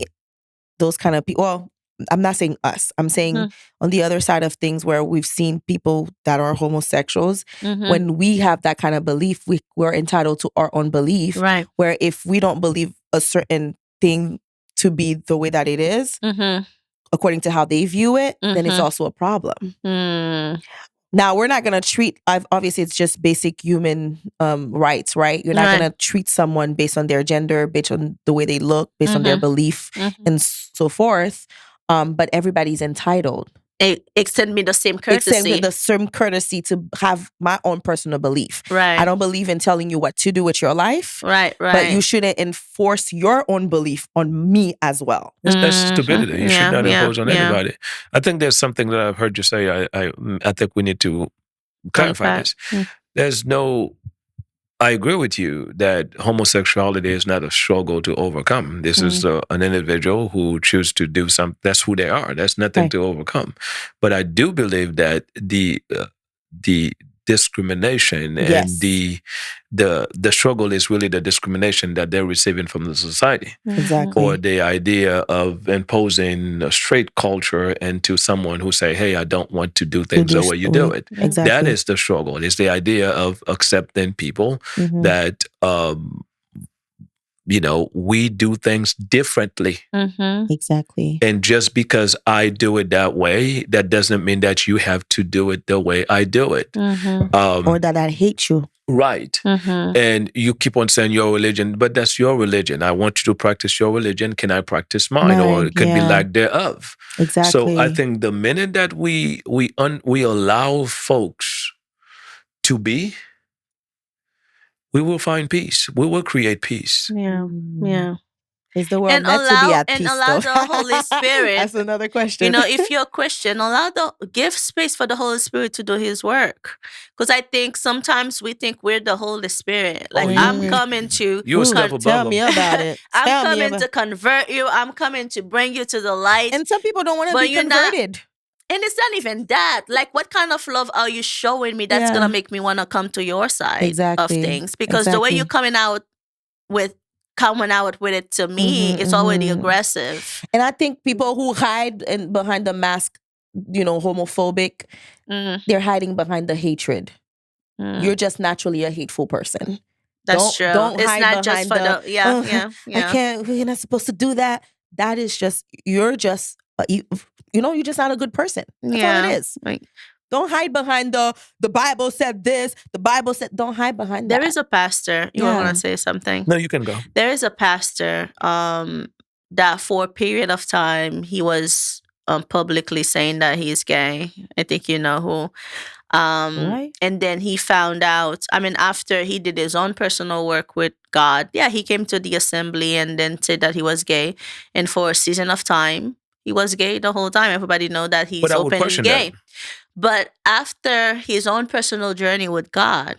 Speaker 1: those kind of people. Well, I'm not saying us. I'm saying
Speaker 2: Mhm.
Speaker 1: on the other side of things where we've seen people that are homosexuals.
Speaker 2: Mhm.
Speaker 1: When we have that kind of belief, we're entitled to our own belief.
Speaker 2: Right.
Speaker 1: Where if we don't believe a certain thing to be the way that it is,
Speaker 2: Mhm.
Speaker 1: according to how they view it, then it's
Speaker 2: Mhm.
Speaker 1: also a problem.
Speaker 2: Mm.
Speaker 1: Now, we're not going to treat, obviously, it's just basic human rights, right? You're not
Speaker 2: Right.
Speaker 1: going to treat someone based on their gender, based on the way they look, based on their
Speaker 2: Mhm.
Speaker 1: belief,
Speaker 2: Mhm.
Speaker 1: and so forth. But everybody's entitled.
Speaker 2: Extend me the same
Speaker 1: Except
Speaker 2: courtesy.
Speaker 1: with the same courtesy to have my own personal belief.
Speaker 2: Right.
Speaker 1: I don't believe in telling you what to do with your life.
Speaker 2: Right. Right.
Speaker 1: But you shouldn't enforce your own belief on me as well.
Speaker 3: That's
Speaker 2: Mhm.
Speaker 3: stupidity. You should
Speaker 2: Yeah,
Speaker 3: not
Speaker 2: yeah,
Speaker 3: impose on
Speaker 2: yeah.
Speaker 3: anybody. I think there's something that I've heard you say. I think we need to clarify
Speaker 2: Unpack.
Speaker 3: this. There's no. I agree with you that homosexuality is not a struggle to overcome. This is an individual who chooses to do something. That's who they are. That's nothing
Speaker 1: Right.
Speaker 3: to overcome. But I do believe that the discrimination
Speaker 1: Yes.
Speaker 3: and the struggle is really the discrimination that they're receiving from the society,
Speaker 1: Exactly.
Speaker 3: or the idea of imposing a straight culture into someone who say, "Hey, I don't want to do things the
Speaker 1: this
Speaker 3: way you do
Speaker 1: way.
Speaker 3: it."
Speaker 1: Exactly.
Speaker 3: That is the struggle. It's the idea of accepting people
Speaker 1: Mhm.
Speaker 3: that we do things differently.
Speaker 1: Exactly.
Speaker 3: And just because I do it that way, that doesn't mean that you have to do it the way I do it.
Speaker 1: Or that I hate you.
Speaker 3: Right. And you keep on saying your religion, but that's your religion. I want you to practice your religion. Can I practice mine? Or it could be lack thereof.
Speaker 1: Exactly.
Speaker 3: So I think the minute that we allow folks to be, we will find peace. We will create peace.
Speaker 2: Yeah. Yeah.
Speaker 1: Is the world
Speaker 2: And
Speaker 1: meant to be at
Speaker 2: and
Speaker 1: peace,
Speaker 2: allow
Speaker 1: though?
Speaker 2: the Holy Spirit.
Speaker 1: That's another question.
Speaker 2: If you're a Christian, give space for the Holy Spirit to do His work. Because I think sometimes we think we're the Holy Spirit. Like, I'm coming to
Speaker 3: You're a step above
Speaker 1: tell me
Speaker 3: them.
Speaker 1: about it.
Speaker 2: I'm coming to convert you. I'm coming to bring you to the light.
Speaker 1: And some people don't want to
Speaker 2: But
Speaker 1: be
Speaker 2: you're not-
Speaker 1: converted.
Speaker 2: And it's not even that. Like, what kind of love are you showing me that's
Speaker 1: Yeah.
Speaker 2: gonna make me want to come to your side
Speaker 1: Exactly.
Speaker 2: of things? Because the way you're coming out with it to me, it's already aggressive.
Speaker 1: And I think people who hide behind the mask, homophobic, they're hiding behind the hatred. You're just naturally a hateful person.
Speaker 2: That's true.
Speaker 1: Don't
Speaker 2: It's
Speaker 1: hide
Speaker 2: not just
Speaker 1: behind
Speaker 2: for yeah.
Speaker 1: I can't. We're not supposed to do that. That is just you're just you're just not a good person. That's all it is.
Speaker 2: Like,
Speaker 1: don't hide behind the Bible said this. The Bible said. Don't hide behind that.
Speaker 2: there is a pastor. You want to say something?
Speaker 3: No, you can go.
Speaker 2: There is a pastor that for a period of time he was publicly saying that he's gay. I think you know who.
Speaker 1: Right.
Speaker 2: And then he found out, after he did his own personal work with God, he came to the assembly and then said that he was gay. And for a season of time, He was gay the whole time. Everybody know that
Speaker 3: But
Speaker 2: he's
Speaker 3: I would
Speaker 2: openly
Speaker 3: question that.
Speaker 2: gay. But after his own personal journey with God,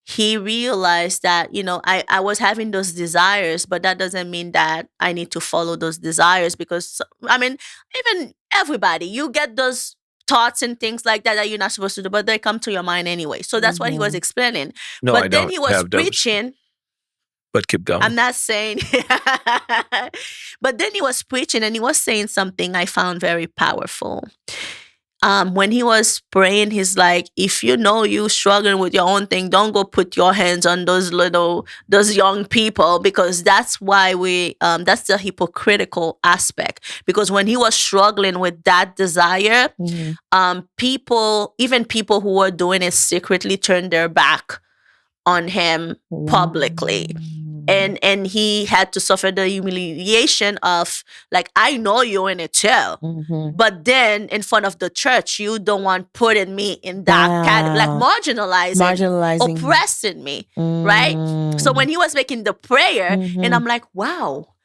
Speaker 2: he realized that, I was having those desires, but that doesn't mean that I need to follow those desires, because, I mean, even everybody, you get those thoughts and things like that you're not supposed to do, but they come to your mind anyway. So that's what he was explaining.
Speaker 3: No, I
Speaker 2: But then
Speaker 3: don't
Speaker 2: he was
Speaker 3: have those.
Speaker 2: preaching.
Speaker 3: But keep going.
Speaker 2: I'm not saying, but then he was preaching and he was saying something I found very powerful. When he was praying, he's like, if you know you struggling with your own thing, don't go put your hands on those young people, because that's why that's the hypocritical aspect. Because when he was struggling with that desire, even people who were doing it secretly turned their back on him publicly. And he had to suffer the humiliation of, like, I know you're in a jail, but then in front of the church, you don't want putting me in that category, like marginalizing, oppressing me, right? So when he was making the prayer, and I'm like, wow,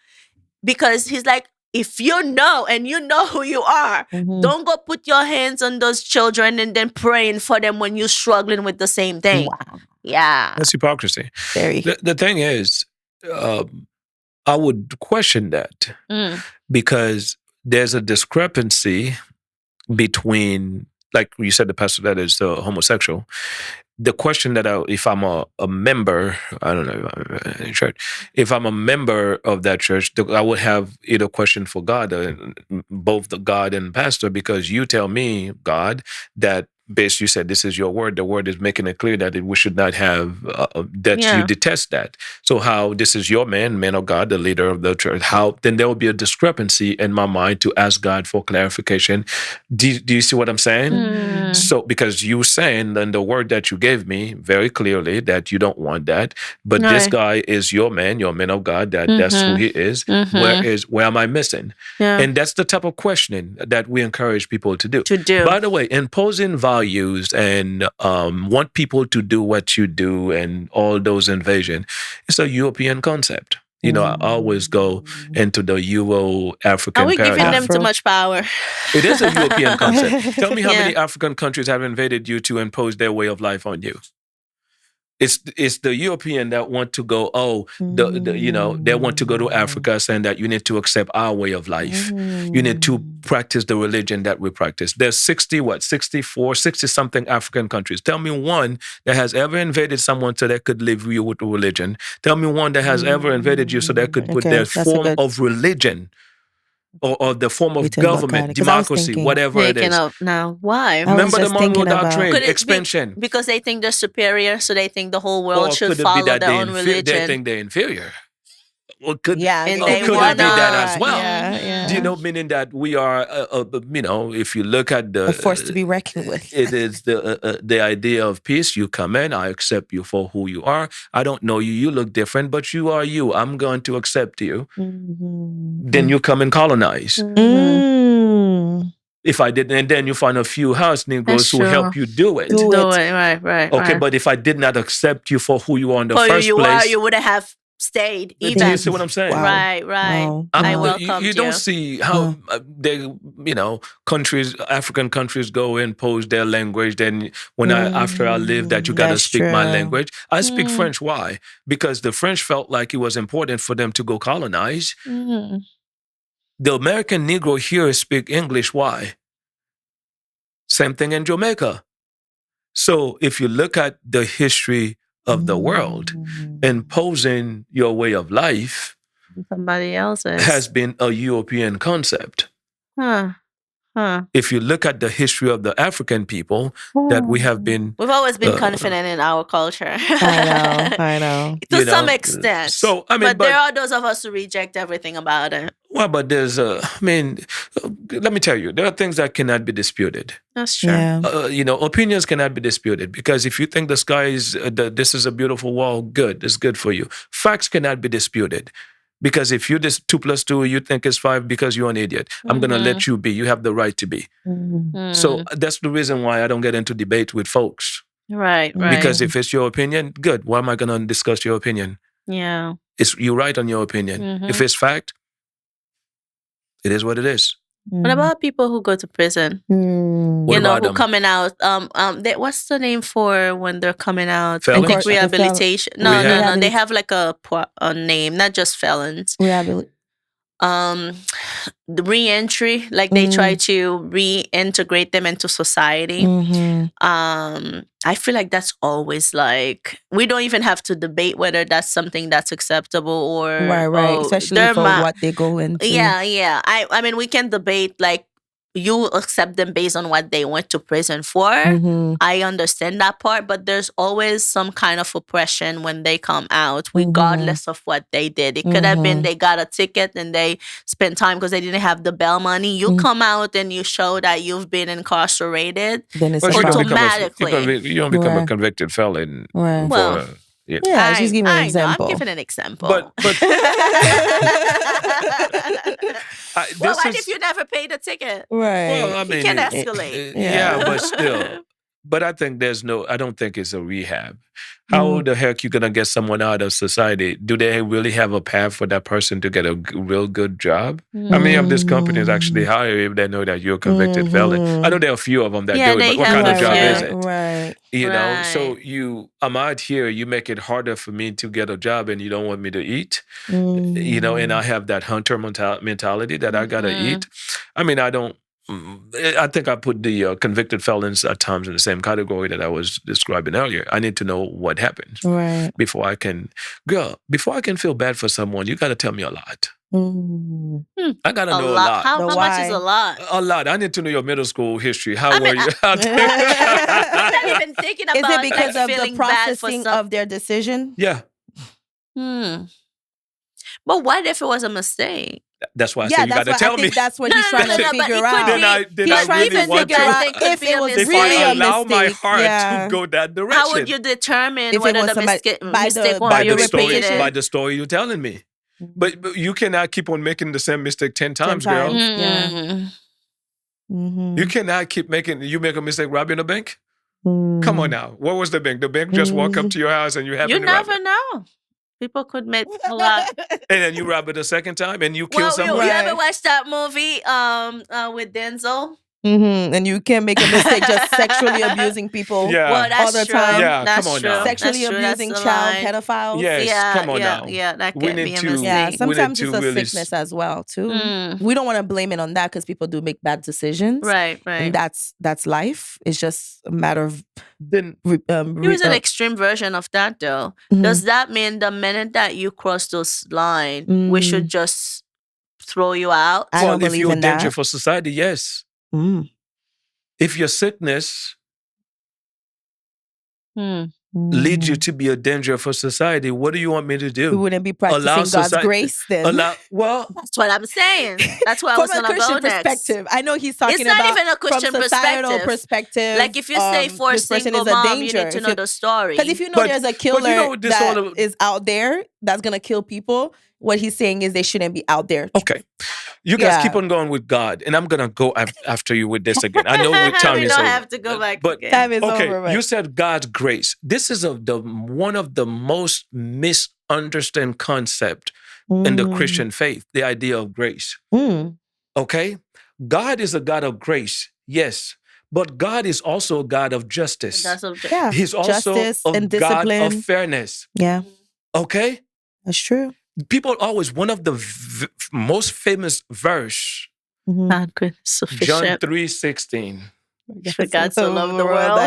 Speaker 2: because he's like, if you know and you know who you are, don't go put your hands on those children and then praying for them when you're struggling with the same thing.
Speaker 1: Wow.
Speaker 2: Yeah.
Speaker 3: That's hypocrisy.
Speaker 1: Very.
Speaker 3: The thing is, I would question that because there's a discrepancy between, like you said, the pastor that is homosexual. The question that if I'm a member, I don't know, in church, if I'm a member of that church, I would have either question for God, both the God and pastor, because you tell me, God, that you said this is your word. The word is making it clear that we should not have that you detest that. So how this is your man of God, the leader of the church? How then there will be a discrepancy in my mind to ask God for clarification. Do you see what I'm saying? So because you saying in the word that you gave me very clearly that you don't want that, but this guy is your man of God. That's who he is. Where am I missing? And that's the type of questioning that we encourage people to do. By the way, imposing values and want people to do what you do and all those invasion, it's a European concept. I always go into the Euro-African
Speaker 2: Are we
Speaker 3: paradigm.
Speaker 2: giving them too much power?
Speaker 3: It is a European concept. Tell me how many African countries have invaded you to impose their way of life on you. It's the European that want to go, they want to go to Africa saying that you need to accept our way of life. You need to practice the religion that we practice. There's 60-something African countries. Tell me one that has ever invaded someone so they could live you with the religion. Tell me one that has ever invaded you so they could put their form of religion or the form of government, democracy, whatever it is.
Speaker 2: Now, why?
Speaker 3: Remember the Monroe Doctrine, expansion.
Speaker 2: Because they think they're superior, so they think the whole world should follow their own religion.
Speaker 3: They think they're inferior. Or could
Speaker 2: and
Speaker 3: it be that as well?
Speaker 1: Yeah.
Speaker 3: Do you know, meaning that we are, if you look at
Speaker 1: a force to be reckoned with.
Speaker 3: It is the idea of peace. You come in, I accept you for who you are. I don't know you. You look different, but you are you. I'm going to accept you. Then you come and colonize. If I didn't, and then you find a few house Negroes who help you do it.
Speaker 2: Right.
Speaker 3: Okay, but if I did not accept you for who you are in the first place,
Speaker 2: you would have stayed. Even.
Speaker 3: Do you see what I'm saying?
Speaker 2: Wow. Right. Wow. I welcome
Speaker 3: you. Don't see how countries, African countries, go impose their language. Then after I live, that you got to speak my language. I speak French. Why? Because the French felt like it was important for them to go colonize. The American Negro here speak English. Why? Same thing in Jamaica. So if you look at the history of the world, imposing your way of life
Speaker 2: somebody else's
Speaker 3: has been a European concept. If you look at the history of the African people, that we've
Speaker 2: always been confident in our culture.
Speaker 1: I know.
Speaker 2: To some extent.
Speaker 3: So
Speaker 2: but there are those of us who reject everything about it.
Speaker 3: Well, but there's let me tell you, there are things that cannot be disputed.
Speaker 2: That's true.
Speaker 1: Yeah.
Speaker 3: Opinions cannot be disputed, because if you think the sky is this is a beautiful wall, good, it's good for you. Facts cannot be disputed. Because if you just 2 + 2, you think it's 5 because you're an idiot. I'm going to let you be. You have the right to be. So that's the reason why I don't get into debate with folks.
Speaker 2: Right.
Speaker 3: Because if it's your opinion, good. Why am I going to discuss your opinion?
Speaker 2: Yeah.
Speaker 3: You're right on your opinion. If it's fact, it is what it is.
Speaker 2: What about people who go to prison?
Speaker 3: What
Speaker 2: You know,
Speaker 3: about
Speaker 2: who
Speaker 3: them?
Speaker 2: coming out? What's the name for when they're coming out? I
Speaker 3: Felons?
Speaker 2: think rehabilitation. No,
Speaker 3: Rehab?
Speaker 2: They have like a name, not just felons. The reentry, like they try to reintegrate them into society. I feel like that's always like, we don't even have to debate whether that's something that's acceptable or
Speaker 1: right, especially for what they go into.
Speaker 2: Yeah. I mean, we can debate like, you accept them based on what they went to prison for. I understand that part, but there's always some kind of oppression when they come out, regardless of what they did. It could have been they got a ticket and they spent time because they didn't have the bail money. You come out and you show that you've been incarcerated,
Speaker 1: then it's
Speaker 2: automatically.
Speaker 3: You don't become a convicted felon.
Speaker 2: Well,
Speaker 1: yeah, she's giving an example.
Speaker 2: I'm giving an example.
Speaker 3: But
Speaker 2: what if you never paid a ticket?
Speaker 1: Right.
Speaker 3: Well, I mean,
Speaker 2: it can escalate.
Speaker 3: Yeah, but still. But I think I don't think it's a rehab. How the heck you gonna get someone out of society? Do they really have a path for that person to get a real good job? How many of these companies actually hire you if they know that you're a convicted felon? I know there are a few of them that do it, but what kind of job is it?
Speaker 1: Right.
Speaker 3: You know, so I'm out here, you make it harder for me to get a job and you don't want me to eat, you know, and I have that hunter mentality that I gotta eat. I mean, I think I put the convicted felons at times in the same category that I was describing earlier. I need to know what happened before I can feel bad for someone. You got to tell me a lot. I got to know a lot.
Speaker 2: How much is a lot?
Speaker 3: A lot. I need to know your middle school history. How were you?
Speaker 2: I'm not even thinking about.
Speaker 1: Is it because
Speaker 2: like,
Speaker 1: of the processing of their decision?
Speaker 3: Yeah.
Speaker 2: But what if it was a mistake?
Speaker 3: That's why I said you got to tell me.
Speaker 1: That's what he's trying to figure out.
Speaker 3: Then I really want to.
Speaker 1: If it was
Speaker 3: if
Speaker 1: really
Speaker 3: I
Speaker 1: a
Speaker 3: allow
Speaker 1: mistake,
Speaker 3: my heart to go that direction.
Speaker 2: How would you determine
Speaker 1: if
Speaker 2: whether
Speaker 1: it was
Speaker 2: the mistake
Speaker 3: by
Speaker 2: was
Speaker 3: repeated? By the story you're telling me. But you cannot keep on making the same mistake 10 times, girl. You cannot keep making. You make a mistake robbing a bank. Come on now. What was the bank? The bank just walk up to your house and you happen to rob it.
Speaker 2: You never know. People could make a lot.
Speaker 3: And then you rob it a second time and you kill someone.
Speaker 2: You ever watch that movie with Denzel?
Speaker 1: And you can't make a mistake just sexually abusing people all the time.
Speaker 3: Yeah,
Speaker 2: that's
Speaker 3: come on
Speaker 2: true.
Speaker 3: now.
Speaker 1: Sexually abusing child pedophiles.
Speaker 3: Yes, come on now.
Speaker 2: Yeah, that can't be a mistake.
Speaker 1: Yeah, sometimes it's a sickness as well, too. We don't want to blame it on that because people do make bad decisions.
Speaker 2: Right.
Speaker 1: And that's life. It's just a matter of...
Speaker 2: Here's an extreme version of that, though. Does that mean the minute that you cross those lines, we should just throw you out?
Speaker 1: I don't believe
Speaker 3: if you're
Speaker 1: in
Speaker 3: a danger
Speaker 1: that.
Speaker 3: for society, yes. If your sickness leads you to be a danger for society, what do you want me to do?
Speaker 1: We wouldn't be practicing God's grace then.
Speaker 2: Well, that's what I'm saying. That's what I was going to go next.
Speaker 1: Perspective. I know he's talking about
Speaker 2: it's not even a Christian
Speaker 1: from societal perspective.
Speaker 2: Like if you say for a single mom, you need to know the story.
Speaker 1: Because if you know there's a killer that is out there that's going to kill people, what he's saying is they shouldn't be out there.
Speaker 3: Okay. You guys keep on going with God, and I'm going to go after you with this again. I know time is over.
Speaker 2: We don't have to go back again.
Speaker 1: Time is over. Right?
Speaker 3: You said God's grace. This is one of the most misunderstood concept in the Christian faith, the idea of grace. Okay? God is a God of grace, yes. But God is also a God of justice. He's also a God of fairness.
Speaker 1: Yeah.
Speaker 3: Okay?
Speaker 1: That's true.
Speaker 3: People always, one of the most famous verse,
Speaker 2: John
Speaker 3: 3:16.
Speaker 2: For God so loved the world.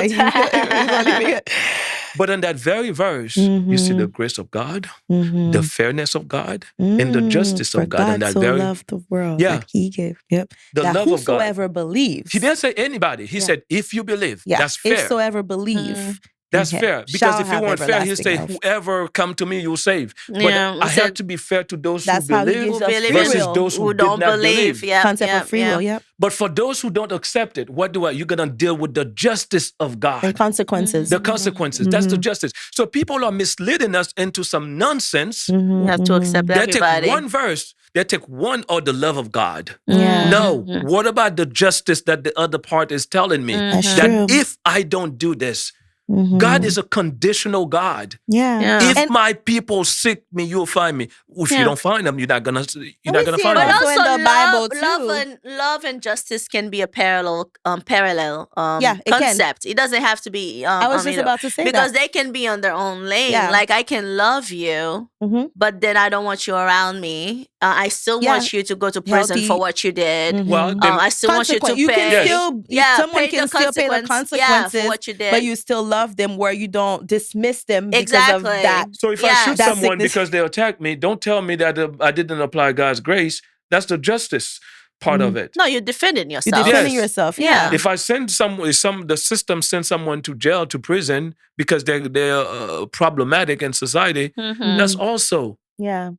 Speaker 3: But in that very verse, you see the grace of God, the fairness of God, and the justice of God.
Speaker 1: And that so loved the world that He gave. Yep.
Speaker 3: The
Speaker 1: that
Speaker 3: love of God.
Speaker 1: Whosoever believes.
Speaker 3: He didn't say anybody. He said, if you believe.
Speaker 1: Yeah.
Speaker 3: That's fair.
Speaker 1: Whosoever believe.
Speaker 3: That's fair. Because if it weren't fair, he'd say, whoever come to me, you'll save. But I had to be fair to those who believe versus those who don't believe.
Speaker 1: Concept of free will,
Speaker 3: But for those who don't accept it, you're going to deal with the justice of God.
Speaker 1: And consequences.
Speaker 3: The consequences. That's the justice. So people are misleading us into some nonsense.
Speaker 2: You have to accept everybody.
Speaker 3: They take one verse, they take one or the love of God.
Speaker 1: Yeah.
Speaker 3: No. What about the justice that the other part is telling me?
Speaker 1: That's
Speaker 3: that
Speaker 1: true.
Speaker 3: if I don't do this, God is a conditional God.
Speaker 1: Yeah.
Speaker 3: If my people seek me, you'll find me. If you don't find them, you're not gonna
Speaker 1: we
Speaker 3: find
Speaker 1: it
Speaker 3: them.
Speaker 1: also in the Bible
Speaker 2: love and justice can be a parallel
Speaker 1: it can.
Speaker 2: concept. It doesn't have to be
Speaker 1: I was just about to say
Speaker 2: because
Speaker 1: that.
Speaker 2: they can be on their own lane.
Speaker 1: Yeah.
Speaker 2: Like I can love you, but then I don't want you around me. I still want you to go to prison
Speaker 1: Healthy.
Speaker 2: for what you did.
Speaker 3: Well, then
Speaker 2: I still want you to pay.
Speaker 1: You can still, someone
Speaker 2: pay
Speaker 1: can
Speaker 2: the
Speaker 1: still pay the consequences
Speaker 2: for what you did.
Speaker 1: but you still love them, where you don't dismiss them because
Speaker 2: Exactly.
Speaker 1: of that.
Speaker 3: so if I shoot
Speaker 1: That
Speaker 3: someone
Speaker 1: sickness.
Speaker 3: because they attack me, don't tell me that I didn't apply God's grace. That's the justice part of it.
Speaker 2: No, you're defending
Speaker 1: You're
Speaker 2: yourself.
Speaker 1: defending
Speaker 3: Yes.
Speaker 1: yourself.
Speaker 2: Yeah.
Speaker 1: Yeah.
Speaker 3: If I send the system sends someone to jail, to prison because they're problematic in society, that's also
Speaker 1: Yeah.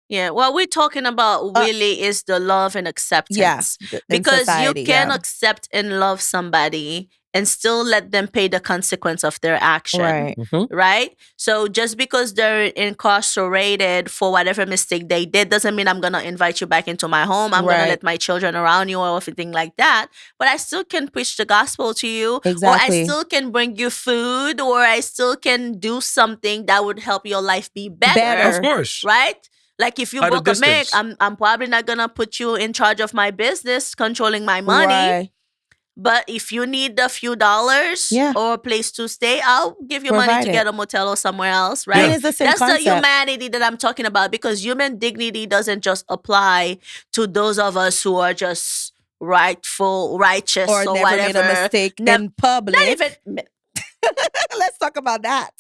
Speaker 2: Yeah, what we're talking about really is the love and acceptance.
Speaker 1: in
Speaker 2: Because
Speaker 1: society,
Speaker 2: you can accept and love somebody and still let them pay the consequence of their action.
Speaker 1: Right.
Speaker 2: Right? So just because they're incarcerated for whatever mistake they did doesn't mean I'm going to invite you back into my home. I'm going to let my children around you or anything like that. But I still can preach the gospel to you.
Speaker 1: Exactly.
Speaker 2: Or I still can bring you food, or I still can do something that would help your life be better.
Speaker 3: of course.
Speaker 2: Right? Like if you
Speaker 3: At a
Speaker 2: broke a bank,
Speaker 3: distance.
Speaker 2: I'm probably not gonna put you in charge of my business, controlling my money.
Speaker 1: Right.
Speaker 2: But if you need a few dollars or a place to stay, I'll give you money
Speaker 1: Provide
Speaker 2: to
Speaker 1: it.
Speaker 2: get a motel or somewhere else, right?
Speaker 1: And it's the same
Speaker 2: That's
Speaker 1: concept.
Speaker 2: the humanity that I'm talking about, because human dignity doesn't just apply to those of us who are just righteous or
Speaker 1: never
Speaker 2: whatever.
Speaker 1: made a mistake in public.
Speaker 2: Not even.
Speaker 1: Let's talk about that.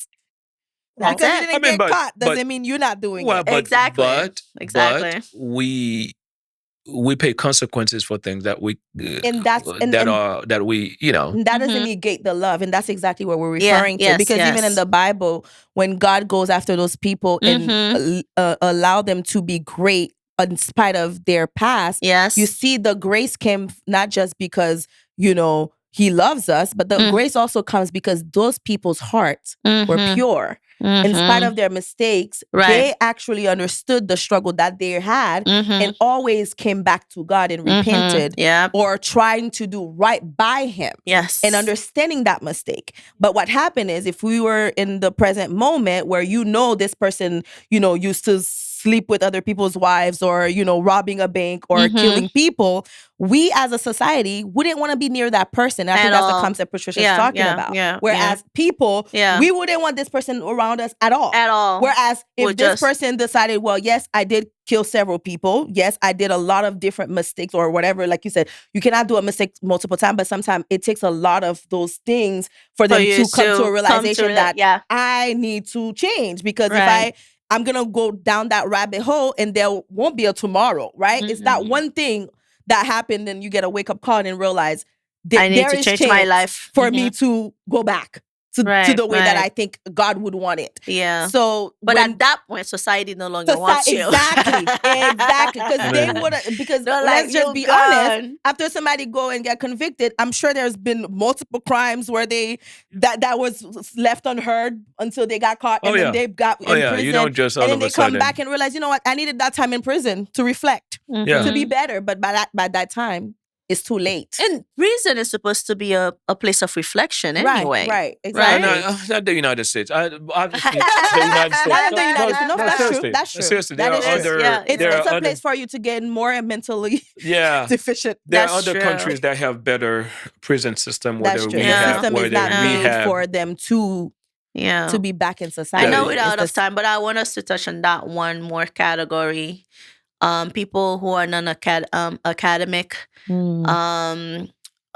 Speaker 2: That's
Speaker 1: Because
Speaker 2: it.
Speaker 1: you didn't get caught doesn't mean you're not doing it.
Speaker 2: Exactly.
Speaker 3: But we pay consequences for things that we that we
Speaker 1: And that doesn't negate the love, and that's exactly what we're referring to. Because even in the Bible, when God goes after those people and allow them to be great in spite of their past, you see the grace came not just because He loves us, but the grace also comes because those people's hearts were pure. In spite of their mistakes, they actually understood the struggle that they had and always came back to God and repented or trying to do right by Him.
Speaker 2: Yes.
Speaker 1: And understanding that mistake. But what happened is, if we were in the present moment where this person, used to sleep with other people's wives or, robbing a bank or killing people, we as a society wouldn't want to be near that person. I think that's the concept Patricia's talking about. Whereas people, we wouldn't want this person around us at all.
Speaker 2: At all.
Speaker 1: Whereas if this person decided, well, yes, I did kill several people. Yes, I did a lot of different mistakes or whatever. Like you said, you cannot do a mistake multiple times, but sometimes it takes a lot of those things for them to come to a realization that I need to change. Because if I'm going to go down that rabbit hole and there won't be a tomorrow, right? It's that one thing that happened and you get a wake-up call and realize
Speaker 2: I need to change my life
Speaker 1: for me to go back to the way that I think God would want it.
Speaker 2: Yeah.
Speaker 1: So,
Speaker 2: but at that point, society no longer wants you.
Speaker 1: Exactly. Because they would. Because let's just be honest. After somebody go and get convicted, I'm sure there's been multiple crimes where that was left unheard until they got caught, and then they got in prison.
Speaker 3: You don't just all
Speaker 1: and
Speaker 3: of
Speaker 1: then
Speaker 3: a
Speaker 1: they come
Speaker 3: sudden
Speaker 1: back and realize, you know what? I needed that time in prison to reflect, to be better. But by that time, it's too late.
Speaker 2: And prison is supposed to be a place of reflection anyway.
Speaker 1: Right, exactly.
Speaker 3: Not the United States. Obviously, the United States.
Speaker 1: Not in the United States. No, that's true.
Speaker 3: Seriously,
Speaker 1: that is true. It's a
Speaker 3: other
Speaker 1: place for you to get more mentally deficient.
Speaker 3: There are other countries that have better prison system where
Speaker 1: the system is not made for them to be back in society.
Speaker 2: I know we're out of time, but I want us to touch on that one more category. People who are non-academic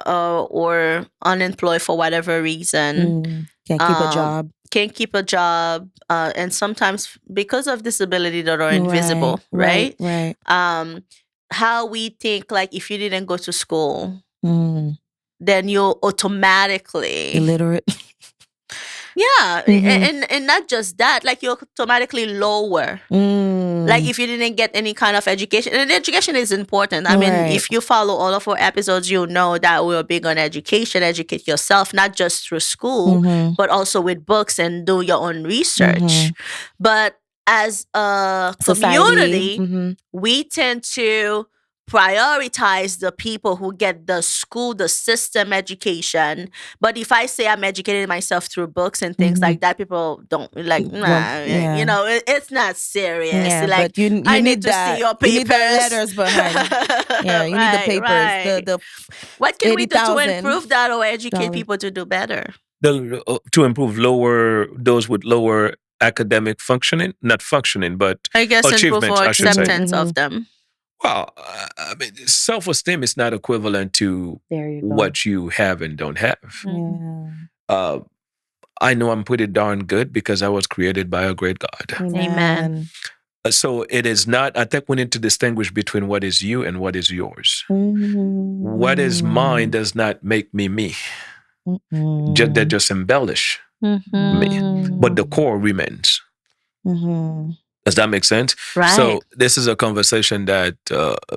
Speaker 2: or unemployed for whatever reason.
Speaker 1: Can't keep a job.
Speaker 2: Can't keep a job. And sometimes because of disability that are invisible, right?
Speaker 1: Right.
Speaker 2: How we think, like, if you didn't go to school, then you're automatically
Speaker 1: illiterate.
Speaker 2: Yeah, and not just that, like you're automatically lower. Like if you didn't get any kind of education, and education is important. I mean, if you follow all of our episodes, you'll know that we're big on education. Educate yourself, not just through school, but also with books and do your own research. But as a community, we tend to prioritize the people who get the school, the system education. But if I say I'm educating myself through books and things like that, people don't like, nah, you know, it's not serious.
Speaker 1: Yeah,
Speaker 2: Like,
Speaker 1: but you
Speaker 2: I
Speaker 1: need
Speaker 2: need to
Speaker 1: that.
Speaker 2: see your
Speaker 1: You need the
Speaker 2: papers.
Speaker 1: letters behind. Yeah, you need the papers.
Speaker 2: Right.
Speaker 1: The
Speaker 2: What can we do to
Speaker 1: 80,000
Speaker 2: improve that or educate people to do better?
Speaker 3: To improve those with lower academic functioning, not functioning, but
Speaker 2: I guess improve
Speaker 3: achievement,
Speaker 2: our
Speaker 3: I should say.
Speaker 2: acceptance of them.
Speaker 3: Well, I mean, self-esteem is not equivalent to what you have and don't have.
Speaker 1: Yeah.
Speaker 3: I know I'm pretty darn good because I was created by a great God.
Speaker 2: Amen.
Speaker 3: So it is not, I think we need to distinguish between what is you and what is yours. What is mine does not make me me. They just embellish me. But the core remains. Does that make sense?
Speaker 2: Right.
Speaker 3: So this is a conversation that,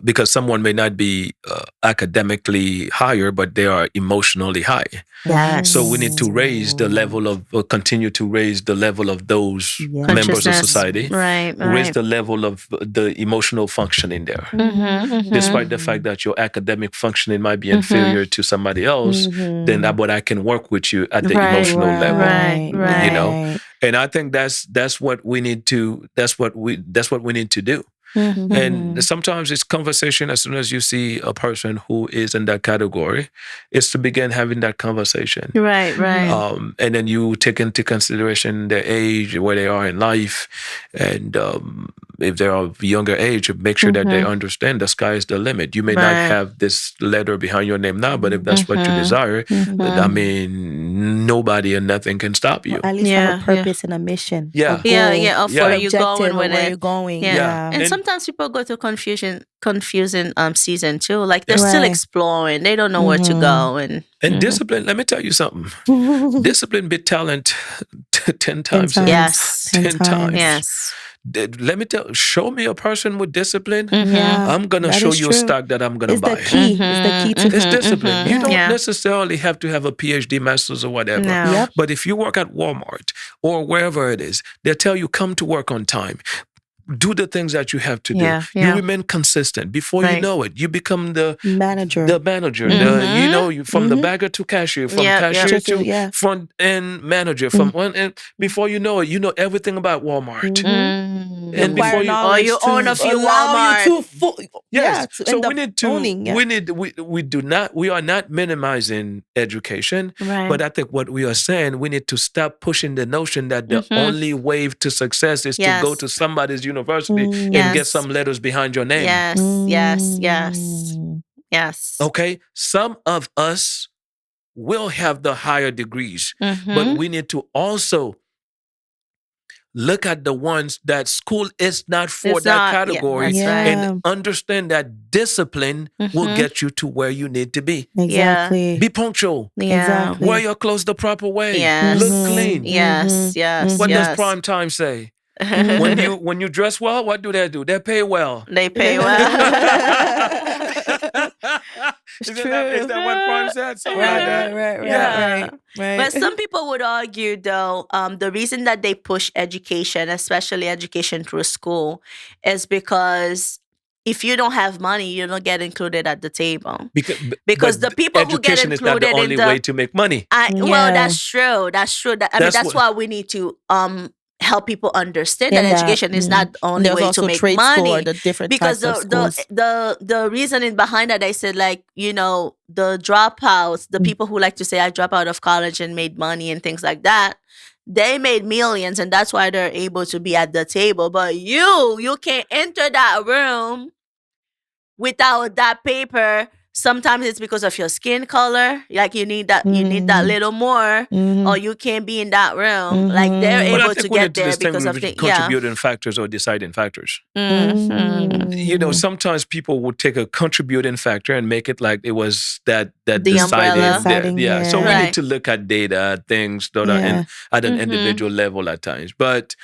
Speaker 3: because someone may not be academically higher, but they are emotionally high.
Speaker 2: Yes.
Speaker 3: So we need to raise the level of, continue to raise the level of those members of society.
Speaker 2: Right.
Speaker 3: Raise the level of the emotional functioning there. Despite the fact that your academic functioning might be inferior to somebody else, then but I can work with you at the emotional level.
Speaker 2: Right.
Speaker 3: You know? And I think that's what we need to need to do. And sometimes it's conversation. As soon as you see a person who is in that category, is to begin having that conversation.
Speaker 2: Right.
Speaker 3: And then you take into consideration their age, where they are in life, and if they're of younger age, make sure that they understand the sky is the limit. You may not have this letter behind your name now, but if that's what you desire, I mean, nobody and nothing can stop you.
Speaker 1: Or at least have a purpose and a mission.
Speaker 3: Yeah.
Speaker 2: Of where you're going with
Speaker 1: where
Speaker 2: it.
Speaker 1: you're going.
Speaker 2: Yeah. And sometimes people go through confusing season too. Like they're still exploring. They don't know where to go. And
Speaker 3: discipline, let me tell you something. Discipline beat talent 10 times. 10 times.
Speaker 2: Yes.
Speaker 3: Let me show me a person with discipline. I'm going to show you a stock that I'm going to buy.
Speaker 1: It's the key to
Speaker 3: It's discipline. You don't necessarily have to have a PhD, master's, or whatever.
Speaker 2: No.
Speaker 3: But if you work at Walmart or wherever it is, they tell you come to work on time. Do the things that you have to do. You remain consistent. Before you know it, you become the
Speaker 1: manager.
Speaker 3: You from the bagger to cashier, from cashier to front end manager. From one end, before you know it, you know everything about Walmart. And before
Speaker 2: you own a few Walmart.
Speaker 3: So we need to. We are not minimizing education, but I think what we are saying, we need to stop pushing the notion that the only way to success is to go to somebody's university and get some letters behind your name.
Speaker 2: Yes.
Speaker 3: Okay? Some of us will have the higher degrees, but we need to also look at the ones that school is not for category and understand that discipline will get you to where you need to be.
Speaker 1: Exactly.
Speaker 3: Be punctual.
Speaker 1: Exactly.
Speaker 3: Wear your clothes the proper way.
Speaker 2: Yes.
Speaker 3: Look clean.
Speaker 2: Yes.
Speaker 3: What does prime time say? When you dress well, what do? They pay well.
Speaker 2: They pay well.
Speaker 3: Is that what prime said?
Speaker 1: Right.
Speaker 2: But some people would argue, though, the reason that they push education, especially education through school, is because if you don't have money, you don't get included at the table. Because the people who get included
Speaker 3: is not the only way to make money.
Speaker 2: Well, that's true. That's why we need to help people understand that education is not the only way to make money. Because the reasoning behind that, I said, like, the dropouts, the people who like to say I drop out of college and made money and things like that, they made millions, and that's why they're able to be at the table. But you can't enter that room without that paper. Sometimes it's because of your skin color. Like you need that little more, or you can't be in that room. Like they're able to get there because of the
Speaker 3: contributing factors or deciding factors. Sometimes people would take a contributing factor and make it like it was that decided. So we need to look at data, things that are at an individual level at times. But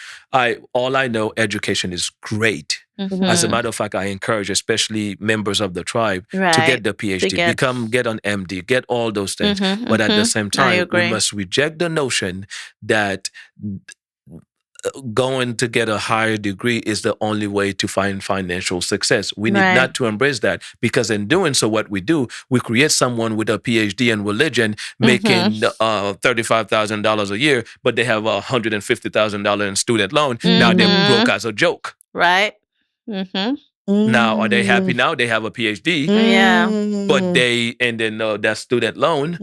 Speaker 3: all I know, education is great. As a matter of fact, I encourage especially members of the tribe to get the PhD, get an MD, get all those things. But at the same time, we must reject the notion that going to get a higher degree is the only way to find financial success. We need not to embrace that, because in doing so, what we do, we create someone with a PhD in religion making $35,000 a year, but they have $150,000 in student loan. Now they're broke as a joke.
Speaker 2: Right.
Speaker 3: Now, are they happy now? They have a PhD.
Speaker 2: Yeah.
Speaker 3: But that student loan.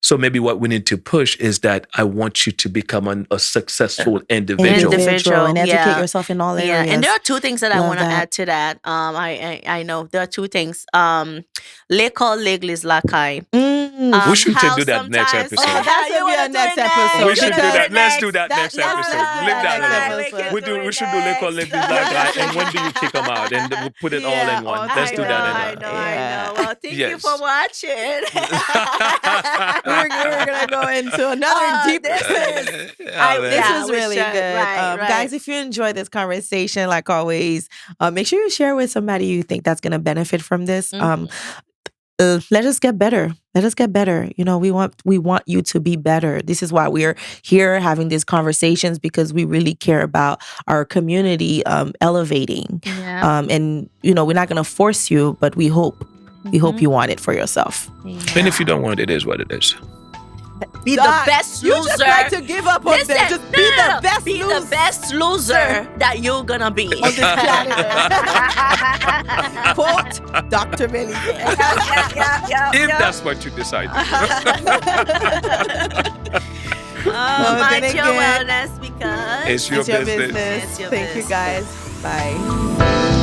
Speaker 3: So maybe what we need to push is that I want you to become a successful individual.
Speaker 1: And educate yourself in all areas.
Speaker 2: Yeah, and there are two things that I want to add to that. I know there are two things. L'école, l'église, la caille.
Speaker 3: We should do that next episode.
Speaker 1: Oh, that should be a next episode.
Speaker 3: We should do that. Let's do that next episode. Leave that alone. We should do l'école, l'église, la caille. And when do you kick them out? And we'll put it all in one. Let's do that.
Speaker 2: I know. Well, thank you for watching.
Speaker 1: We're gonna go into another deep. This was really good,
Speaker 2: right.
Speaker 1: guys. If you enjoyed this conversation, like always, make sure you share with somebody you think that's gonna benefit from this. Let us get better. Let us get better. You know, we want you to be better. This is why we're here having these conversations, because we really care about our community elevating. And you know, we're not gonna force you, but we hope you want it for yourself.
Speaker 3: And if you don't want it, is what it is.
Speaker 2: Be the best loser.
Speaker 1: You just like to give up on them. Just be the best
Speaker 2: Be
Speaker 1: loser.
Speaker 2: the best loser that you're gonna be
Speaker 1: on this planet. Quote Dr. Melly.
Speaker 3: If that's what you decide.
Speaker 2: Mind your wellness, because
Speaker 3: it's your business.
Speaker 1: Thank you, guys. Bye.